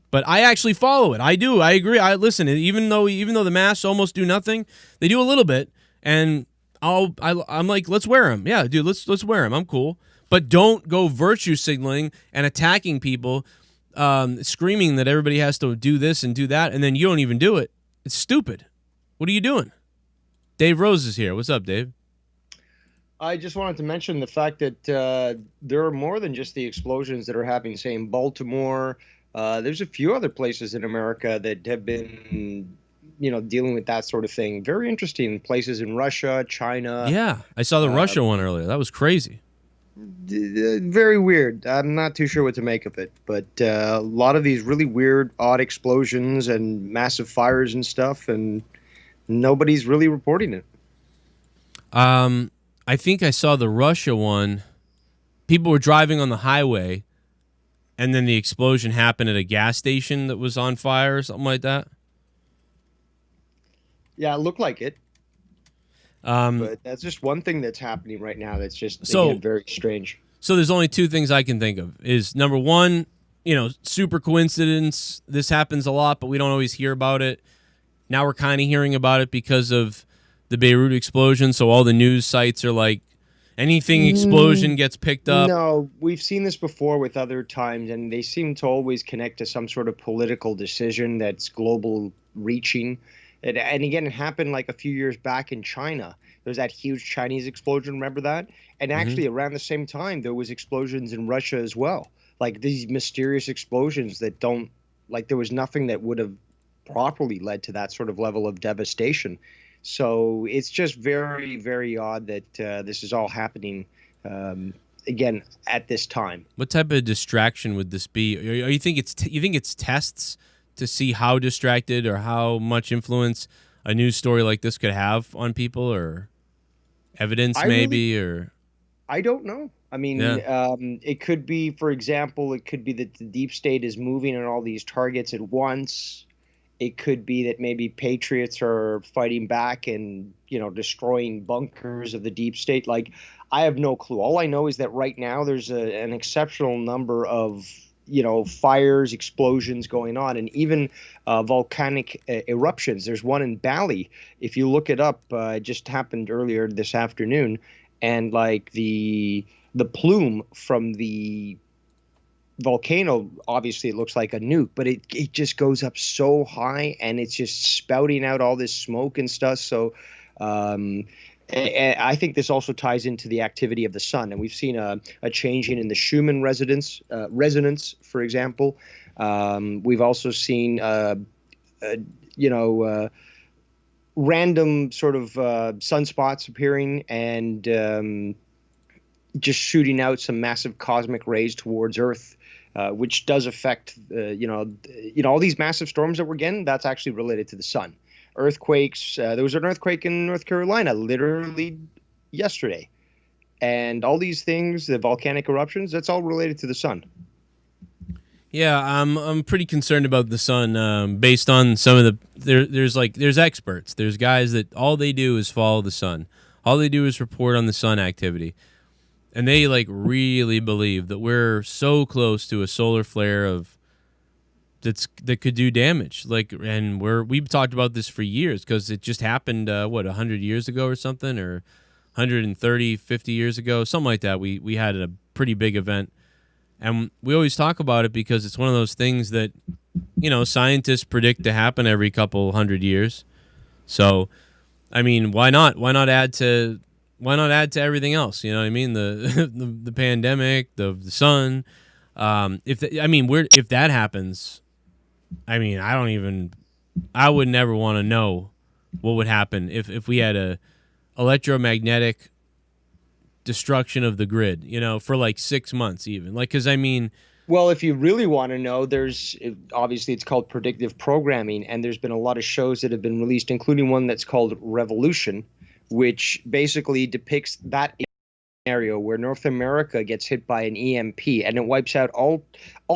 But I actually follow it. I do. I agree. I listen. Even though the masks almost do nothing, they do a little bit. And I'm like, let's wear them. Yeah, dude, let's wear them. I'm cool. But don't go virtue signaling and attacking people, screaming that everybody has to do this and do that, and then you don't even do it. It's stupid. What are you doing? Dave Rose is here. What's up, Dave? I just wanted to mention the fact that there are more than just the explosions that are happening, say, in Baltimore. There's a few other places in America that have been, dealing with that sort of thing. Very interesting places in Russia, China. Yeah, I saw the Russia one earlier. That was crazy. Very weird. I'm not too sure what to make of it, but a lot of these really weird, odd explosions and massive fires and stuff, and nobody's really reporting it. I think I saw the Russia one. People were driving on the highway, and then the explosion happened at a gas station that was on fire or something like that. Yeah, it looked like it. But that's just one thing that's happening right now that's just very strange. So there's only two things I can think of. Is number one, super coincidence. This happens a lot, but we don't always hear about it. Now we're kind of hearing about it because of the Beirut explosion, so all the news sites are like, Anything explosion gets picked up. No, we've seen this before with other times, and they seem to always connect to some sort of political decision that's global reaching. And again, it happened like a few years back in China. There was that huge Chinese explosion, remember that? And actually around the same time, there was explosions in Russia as well. Like these mysterious explosions that don't, like there was nothing that would have properly led to that sort of level of devastation. So it's just very, very odd that this is all happening again at this time. What type of distraction would this be? Or you think it's tests to see how distracted or how much influence a news story like this could have on people, or evidence or I don't know. I mean, it could be, for example, it could be that the deep state is moving on all these targets at once. It could be that maybe patriots are fighting back and, destroying bunkers of the deep state. Like, I have no clue. All I know is that right now there's an exceptional number of, fires, explosions going on, and even volcanic eruptions. There's one in Bali. If you look it up, it just happened earlier this afternoon. And like the plume from the volcano, obviously it looks like a nuke, but it just goes up so high and it's just spouting out all this smoke and stuff. So I think this also ties into the activity of the sun, and we've seen a changing in the Schumann resonance, for example. We've also seen random sort of sunspots appearing and just shooting out some massive cosmic rays towards Earth, which does affect, all these massive storms that we're getting. That's actually related to the sun. Earthquakes. There was an earthquake in North Carolina literally yesterday, and all these things, the volcanic eruptions, that's all related to the sun. Yeah, I'm pretty concerned about the sun, based on some of there's experts. There's guys that all they do is follow the sun. All they do is report on the sun activity. And they really believe that we're so close to a solar flare that could do damage. And we've talked about this for years because it just happened 100 years ago or something, or 130, 50 years ago, something like that. We had a pretty big event. And we always talk about it because it's one of those things that, scientists predict to happen every couple hundred years. So, I mean, why not? Why not add to everything else? You know what I mean? The pandemic, the sun. If that happens, I mean, I would never want to know what would happen if we had a electromagnetic destruction of the grid, for 6 months even. Well, if you really want to know, obviously it's called predictive programming, and there's been a lot of shows that have been released, including one that's called Revolution, which basically depicts that scenario where North America gets hit by an EMP and it wipes out all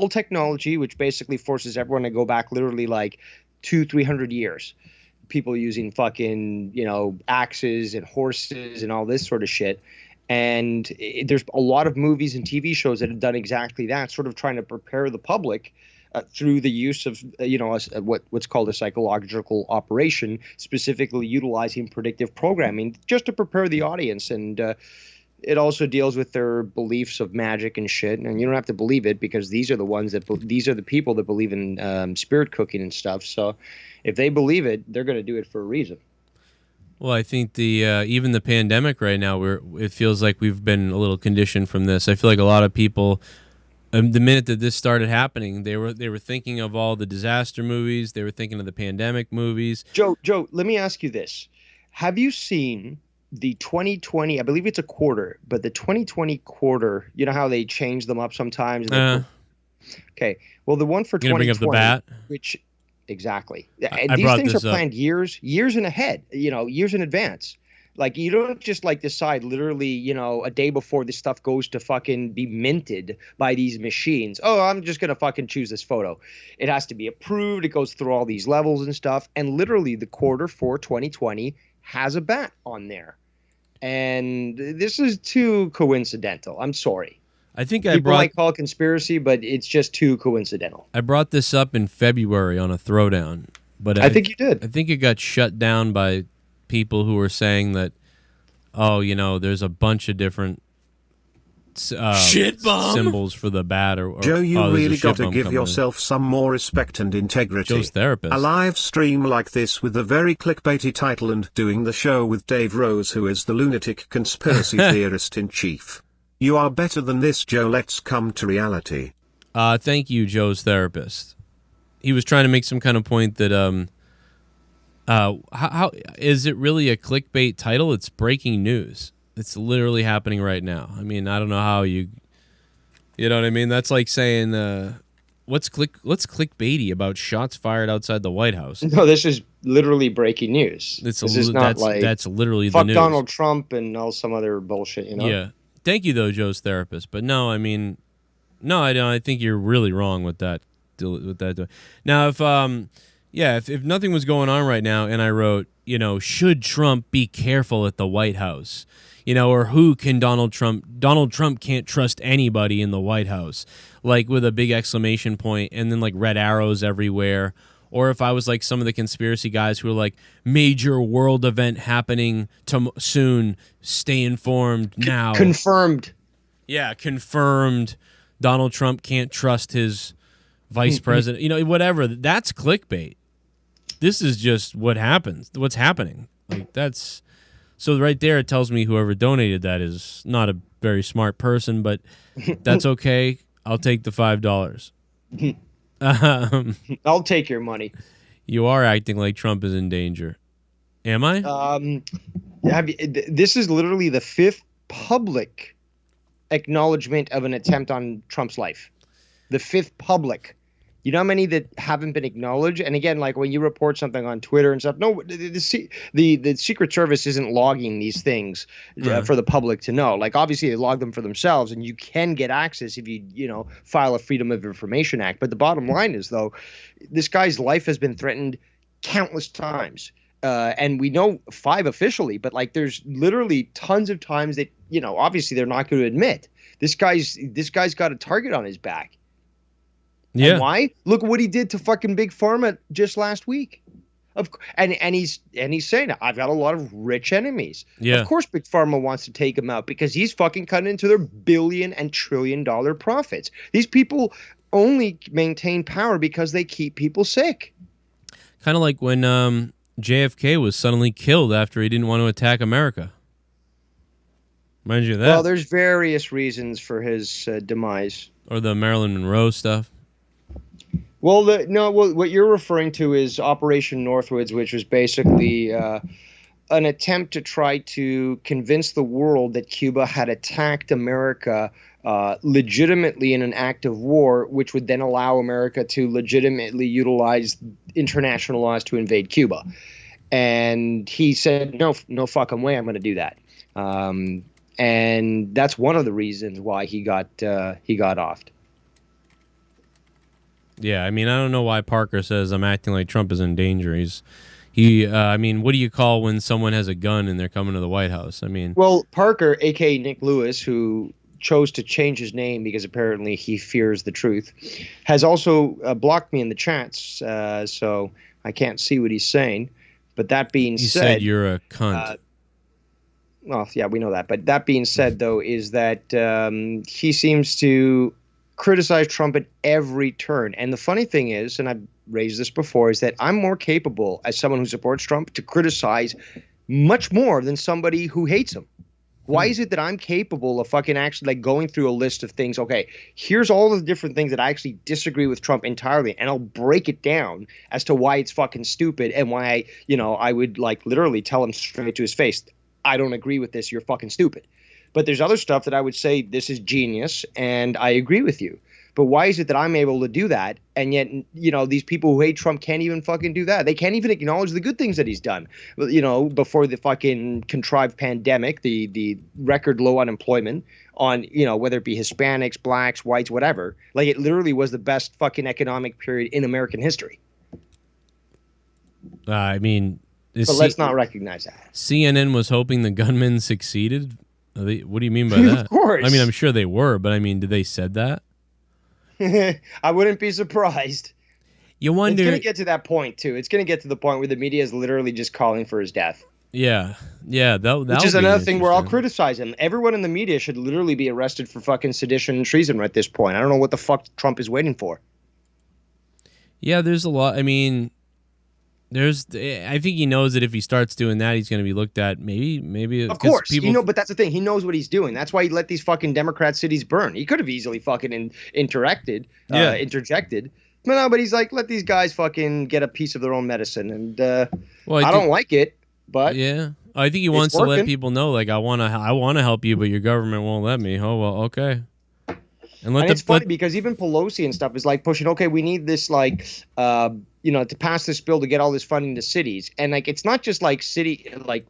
technology, which basically forces everyone to go back literally 200-300 years. People using fucking, axes and horses and all this sort of shit. And there's a lot of movies and TV shows that have done exactly that, sort of trying to prepare the public through the use of, what's called a psychological operation, specifically utilizing predictive programming just to prepare the audience. And it also deals with their beliefs of magic and shit. And you don't have to believe it because these are the people that believe in spirit cooking and stuff. So if they believe it, they're going to do it for a reason. Well, I think even the pandemic right now, it feels like we've been a little conditioned from this. I feel like a lot of people, the minute that this started happening, they were thinking of all the disaster movies. They were thinking of the pandemic movies. Joe, let me ask you this. Have you seen the 2020, I believe it's a quarter, but the 2020 quarter, you know how they change them up sometimes? Okay. Well, the one for 2020, bring up the bat? which... Exactly. And these things are planned years in ahead, years in advance. You don't just decide literally, a day before this stuff goes to fucking be minted by these machines. Oh, I'm just going to fucking choose this photo. It has to be approved. It goes through all these levels and stuff. And literally the quarter for 2020 has a bat on there. And this is too coincidental. I'm sorry. I think people might call it conspiracy, but it's just too coincidental. I brought this up in February on a throwdown, but I think you did. I think it got shut down by people who were saying that oh, there's a bunch of different shit bomb symbols for the bat. Or Joe, you really got to give in. yourself some more respect and integrity. Joe's therapist. A live stream like this with a very clickbaity title and doing the show with Dave Rose, who is the lunatic conspiracy theorist in chief. You are better than this, Joe. Let's come to reality. Thank you, Joe's therapist. He was trying to make some kind of point that how is it really a clickbait title? It's breaking news. It's literally happening right now. I mean, I don't know how you know what I mean? That's like saying what's clickbaity about shots fired outside the White House? No, this is literally breaking news. This is not that's literally fuck the news. Donald Trump and all some other bullshit, Yeah. Thank you though, Joe's therapist. But no, I mean, no, I don't. I think you're really wrong with that. Now, if nothing was going on right now, and I wrote, should Trump be careful at the White House? Or who can Donald Trump can't trust anybody in the White House, like with a big exclamation point and then like red arrows everywhere. Or if I was like some of the conspiracy guys who are like, major world event happening soon, stay informed now. Confirmed. Yeah, confirmed. Donald Trump can't trust his vice president. Whatever. That's clickbait. This is just what's happening. Like that's... So right there, it tells me whoever donated that is not a very smart person, but that's okay. I'll take the $5. I'll take your money. You are acting like Trump is in danger. Am I? This is literally the 5th public acknowledgement of an attempt on Trump's life. The 5th public. You know how many that haven't been acknowledged? And again, like when you report something on Twitter and stuff, no, the Secret Service isn't logging these things for the public to know. Like obviously they log them for themselves, and you can get access if you file a Freedom of Information Act. But the bottom line is, though, this guy's life has been threatened countless times. And we know 5 officially, but like there's literally tons of times that, obviously they're not going to admit. This guy's got a target on his back. Yeah. And why? Look what he did to fucking Big Pharma just last week. And he's saying, I've got a lot of rich enemies. Yeah. Of course Big Pharma wants to take him out because he's fucking cutting into their billion and trillion dollar profits. These people only maintain power because they keep people sick. Kind of like when JFK was suddenly killed after he didn't want to attack America. Reminds you of that? Well, there's various reasons for his demise. Or the Marilyn Monroe stuff. Well, what you're referring to is Operation Northwoods, which was basically an attempt to try to convince the world that Cuba had attacked America legitimately in an act of war, which would then allow America to legitimately utilize international laws to invade Cuba. And he said, no fucking way I'm going to do that. And that's one of the reasons why he got offed. Yeah, I mean, I don't know why Parker says I'm acting like Trump is in danger. I mean, what do you call when someone has a gun and they're coming to the White House? I mean, well, Parker, a.k.a. Nick Lewis, who chose to change his name because apparently he fears the truth, has also blocked me in the chats, so I can't see what he's saying. But that being said... He said you're a cunt. Well, yeah, we know that. But that being said, though, is that he seems to criticize Trump at every turn. And the funny thing is, and I've raised this before, is that I'm more capable as someone who supports Trump to criticize much more than somebody who hates him. Why is it that I'm capable of fucking actually like going through a list of things? Okay, here's all the different things that I actually disagree with Trump entirely, and I'll break it down as to why it's fucking stupid and why I would like literally tell him straight to his face, I don't agree with this. You're fucking stupid. But there's other stuff that I would say this is genius and I agree with you. But why is it that I'm able to do that? And yet, these people who hate Trump can't even fucking do that. They can't even acknowledge the good things that he's done. Before the fucking contrived pandemic, the record low unemployment on, whether it be Hispanics, blacks, whites, whatever. Like it literally was the best fucking economic period in American history. I mean, but let's not recognize that. CNN was hoping the gunmen succeeded. What do you mean by that? Of course. I mean, I'm sure they were, but I mean, did they said that? I wouldn't be surprised. You wonder. It's going to get to that point, too. It's going to get to the point where the media is literally just calling for his death. Yeah, that Which is another thing where I'll criticize him. Everyone in the media should literally be arrested for fucking sedition and treason at this point. I don't know what the fuck Trump is waiting for. Yeah, there's a lot. I mean, I think he knows that if he starts doing that, he's going to be looked at. Maybe. Of course, but that's the thing. He knows what he's doing. That's why he let these fucking Democrat cities burn. He could have easily fucking interjected. But he's like, let these guys fucking get a piece of their own medicine, and I don't like it. But yeah, I think he wants to let people know, like, I want to help you, but your government won't let me. Oh well, okay. And it's funny because even Pelosi and stuff is like pushing, okay, we need this to pass this bill to get all this funding to cities. And like, it's not just like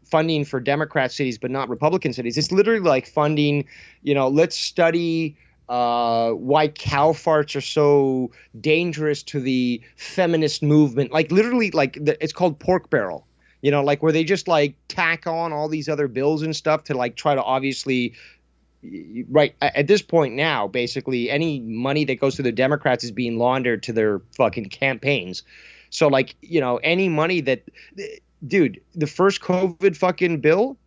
funding for Democrat cities, but not Republican cities. It's literally like funding, let's study why cow farts are so dangerous to the feminist movement. Like literally it's called pork barrel, like where they just like tack on all these other bills and stuff to like try to obviously. Right at this point now, basically any money that goes to the Democrats is being laundered to their fucking campaigns. So like, any money that, dude, the first COVID fucking bill,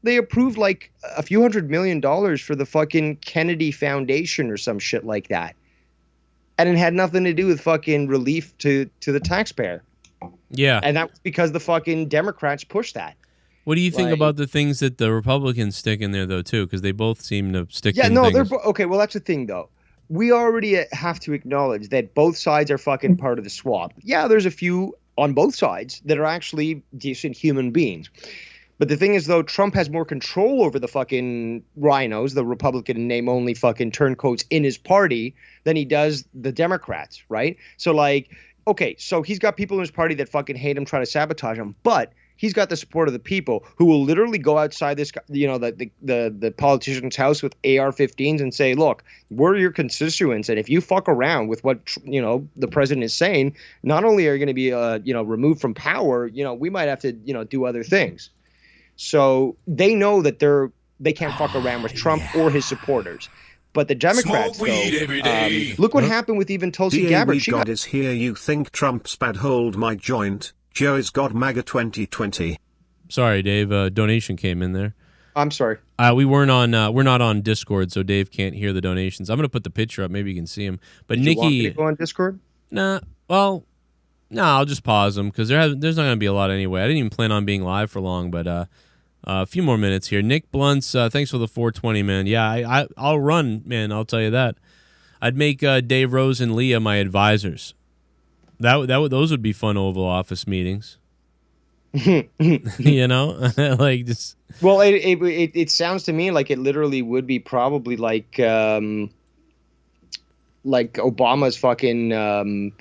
they approved like a few $100 million for the fucking Kennedy Foundation or some shit like that. And it had nothing to do with fucking relief to the taxpayer. Yeah. And that was because the fucking Democrats pushed that. What do you think about the things that the Republicans stick in there, though, too? Because they both seem to stick in things. Yeah, no, okay, well, that's the thing, though. We already have to acknowledge that both sides are fucking part of the swap. Yeah, there's a few on both sides that are actually decent human beings. But the thing is, though, Trump has more control over the fucking rhinos, the Republican name-only fucking turncoats in his party, than he does the Democrats, right? So, like, okay, so he's got people in his party that fucking hate him, try to sabotage him, but he's got the support of the people who will literally go outside this, the politician's house with AR-15s and say, look, we're your constituents. And if you fuck around with what, the president is saying, not only are you going to be, removed from power, we might have to, do other things. So they know that they can't fuck around with Trump or his supporters. But the Democrats, though, look what happened with even Tulsi Gabbard. God is here. You think Trump's bad? Hold my joint. Joe is God MAGA 2020. Sorry, Dave. Donation came in there. I'm sorry. We're not on Discord, so Dave can't hear the donations. I'm gonna put the picture up. Maybe you can see him. But Nikki, you want me to go on Discord? Nah. Well, I'll just pause them because there's not gonna be a lot anyway. I didn't even plan on being live for long, but a few more minutes here. Nick Blunts, thanks for the 420, man. Yeah, I'll run, man. I'll tell you that. I'd make Dave Rose and Leah my advisors. Those would be fun Oval Office meetings. Like just. Well, it sounds to me like it literally would be probably like Obama's fucking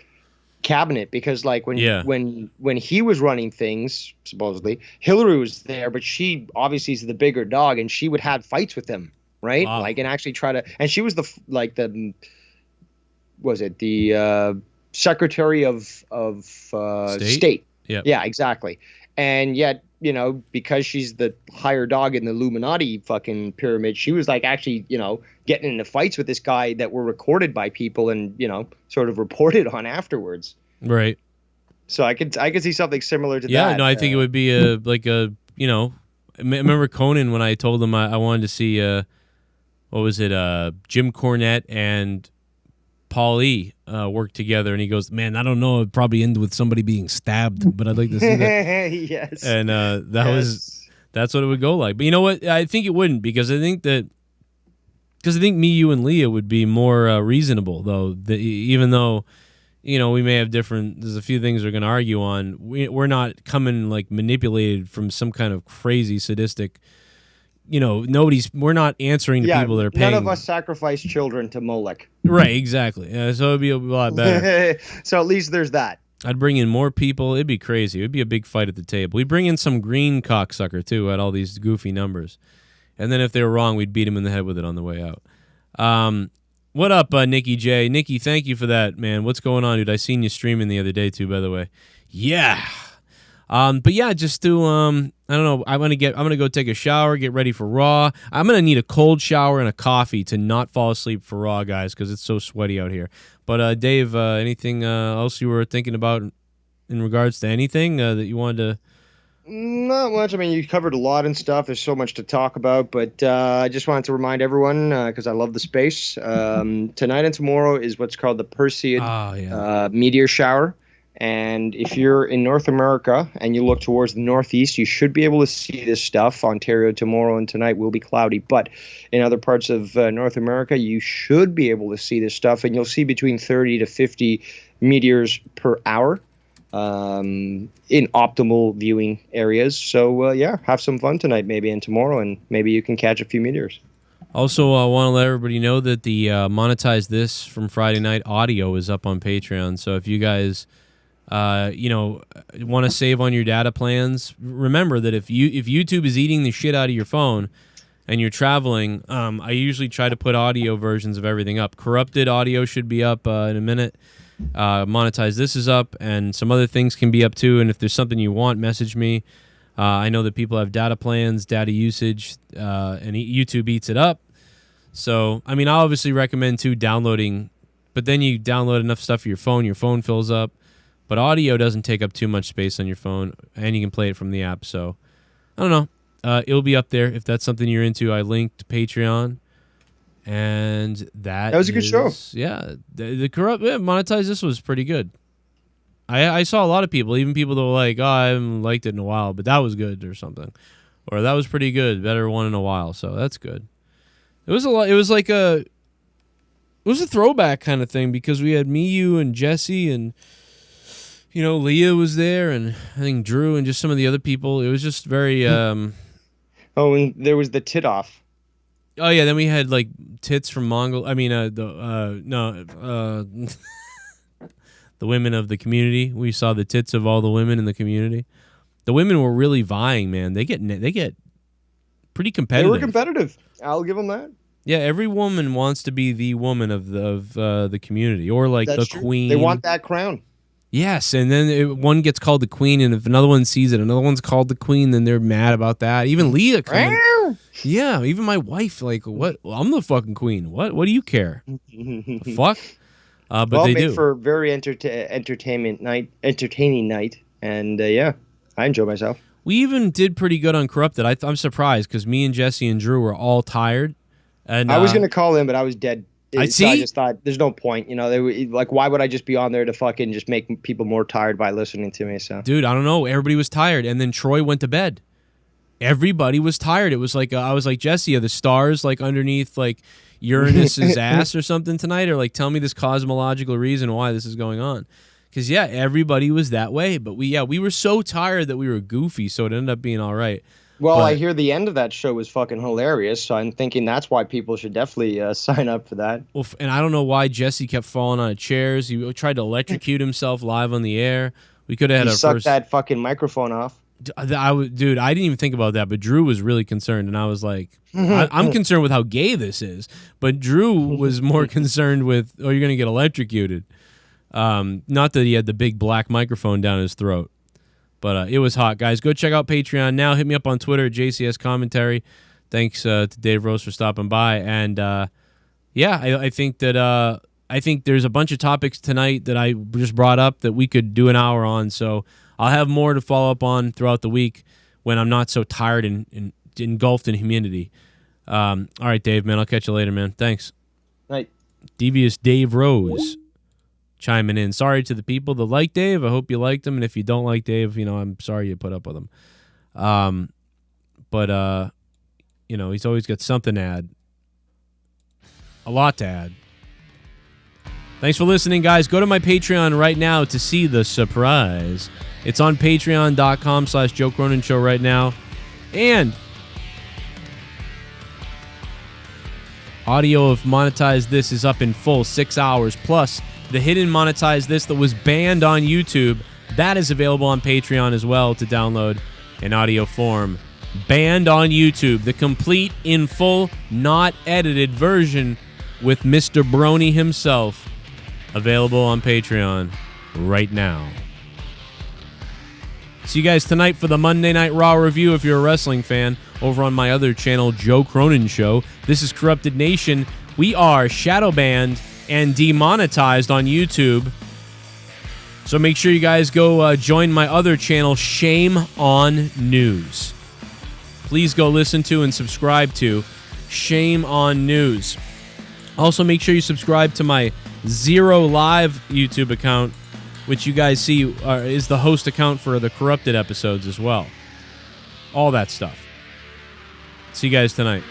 cabinet, because like when he was running things, supposedly Hillary was there, but she obviously is the bigger dog, and she would have fights with him, right? Wow. Like, and actually try to, and she was the Secretary of State. Yeah, exactly. And yet, because she's the higher dog in the Illuminati fucking pyramid, she was like actually, getting into fights with this guy that were recorded by people and, sort of reported on afterwards. Right. So I could see something similar to that. Yeah, no, I think it would be remember Conan when I told him I wanted to see, Jim Cornette and Paul E. Work together, and he goes, man, I don't know, it'd probably end with somebody being stabbed, but I'd like to see that. Yes. And that's what it would go like. But you know what? I think it wouldn't, because I think me, you, and Leah would be more reasonable, though. Even though, we may have there's a few things we're going to argue on. We're not coming like manipulated from some kind of crazy sadistic. We're not answering to people that are paying. None of us sacrifice children to Molech. Right, exactly. So it'd be a lot better. So at least there's that. I'd bring in more people. It'd be crazy. It'd be a big fight at the table. We'd bring in some green cocksucker, too, at all these goofy numbers. And then if they were wrong, we'd beat him in the head with it on the way out. What up, NickY J? Nikki, thank you for that, man. What's going on, dude? I seen you streaming the other day, too, by the way. Yeah. But yeah, just to I don't know. I'm gonna go take a shower, get ready for Raw. I'm gonna need a cold shower and a coffee to not fall asleep for Raw, guys, because it's so sweaty out here. But Dave, anything else you were thinking about in regards to anything that you wanted to Not much. I mean, you covered a lot and stuff. There's so much to talk about, but I just wanted to remind everyone, because I love the space, tonight and tomorrow is what's called the Perseid meteor shower. And if you're in North America and you look towards the northeast, you should be able to see this stuff. Ontario tomorrow and tonight will be cloudy, but in other parts of North America, you should be able to see this stuff, and you'll see between 30 to 50 meteors per hour in optimal viewing areas. So, yeah, have some fun tonight maybe and tomorrow, and maybe you can catch a few meteors. Also, I want to let everybody know that the Monetize This from Friday night audio is up on Patreon. So if you guys... want to save on your data plans, remember that if YouTube is eating the shit out of your phone and you're traveling, I usually try to put audio versions of everything up. Corrupted audio should be up in a minute. Monetize This is up, and some other things can be up too. And if there's something you want, message me. I know that people have data plans, data usage, and YouTube eats it up. So, I mean, I obviously recommend too downloading, but then you download enough stuff for your phone fills up. But audio doesn't take up too much space on your phone, and you can play it from the app. So, I don't know. It'll be up there if that's something you're into. I linked Patreon, and that was a good show. Yeah, the Monetize This was pretty good. I saw a lot of people, even people that were like, "Oh, I haven't liked it in a while, but that was good," or something, or "That was pretty good, better one in a while." So that's good. It was a lot. It was like it was a throwback kind of thing because we had me, you, and Jesse, and Leah was there, and I think Drew, and just some of the other people. It was just very. Oh, and there was the tit off. Oh yeah, then we had like tits from Mongol. I mean, the women of the community. We saw the tits of all the women in the community. The women were really vying, man. They get pretty competitive. They were competitive. I'll give them that. Yeah, every woman wants to be the woman of the community, or like That's the true. queen. They want that crown. Yes, and then one gets called the queen, and if another one sees it, another one's called the queen, then they're mad about that. Even Leah, yeah, even my wife, like, what? Well, I'm the fucking queen. What do you care? The fuck? But well, they made do. for a very entertaining night, and yeah, I enjoy myself. We even did pretty good on Corrupted. I'm surprised because me and Jesse and Drew were all tired. And I was gonna call in, but I was dead. I just thought there's no point, They were like, why would I just be on there to fucking just make people more tired by listening to me? So, dude, I don't know. Everybody was tired, and then Troy went to bed. Everybody was tired. It was like I was like, Jesse, are the stars like underneath like Uranus's ass or something tonight, or like tell me this cosmological reason why this is going on? Because yeah, everybody was that way, but we were so tired that we were goofy, so it ended up being all right. Well, I hear the end of that show was fucking hilarious, so I'm thinking that's why people should definitely sign up for that. Well, and I don't know why Jesse kept falling out of chairs. He tried to electrocute himself live on the air. We could have had he our sucked first. that fucking microphone off. Dude, I didn't even think about that, but Drew was really concerned, and I was like, I'm concerned with how gay this is, but Drew was more concerned with, oh, you're gonna get electrocuted. Not that he had the big black microphone down his throat. But it was hot, guys. Go check out Patreon now. Hit me up on Twitter at JCS Commentary. Thanks to Dave Rose for stopping by. And yeah, I think that I think there's a bunch of topics tonight that I just brought up that we could do an hour on. So I'll have more to follow up on throughout the week when I'm not so tired and engulfed in humidity. All right, Dave, man. I'll catch you later, man. Thanks. Night. Devious Dave Rose chiming in. Sorry to the people that like Dave. I hope you liked him. And if you don't like Dave, I'm sorry you put up with him. But he's always got something to add. A lot to add. Thanks for listening, guys. Go to my Patreon right now to see the surprise. It's on patreon.com/Joe Cronin Show right now. And audio of Monetize This is up in full, 6 hours. Plus, the hidden Monetize This that was banned on YouTube, that is available on Patreon as well to download in audio form. Banned on YouTube, the complete, in full, not edited version with Mr. Brony himself, available on Patreon right now. See you guys tonight for the Monday Night Raw review if you're a wrestling fan over on my other channel, Joe Cronin Show. This is Corrupted Nation. We are shadow banned and demonetized on YouTube So make sure you guys go join my other channel, Shame on News. Please go listen to and subscribe to Shame on News. Also, make sure you subscribe to my Zero Live YouTube account, which you guys see is the host account for the corrupted episodes as well. All that stuff. See you guys tonight.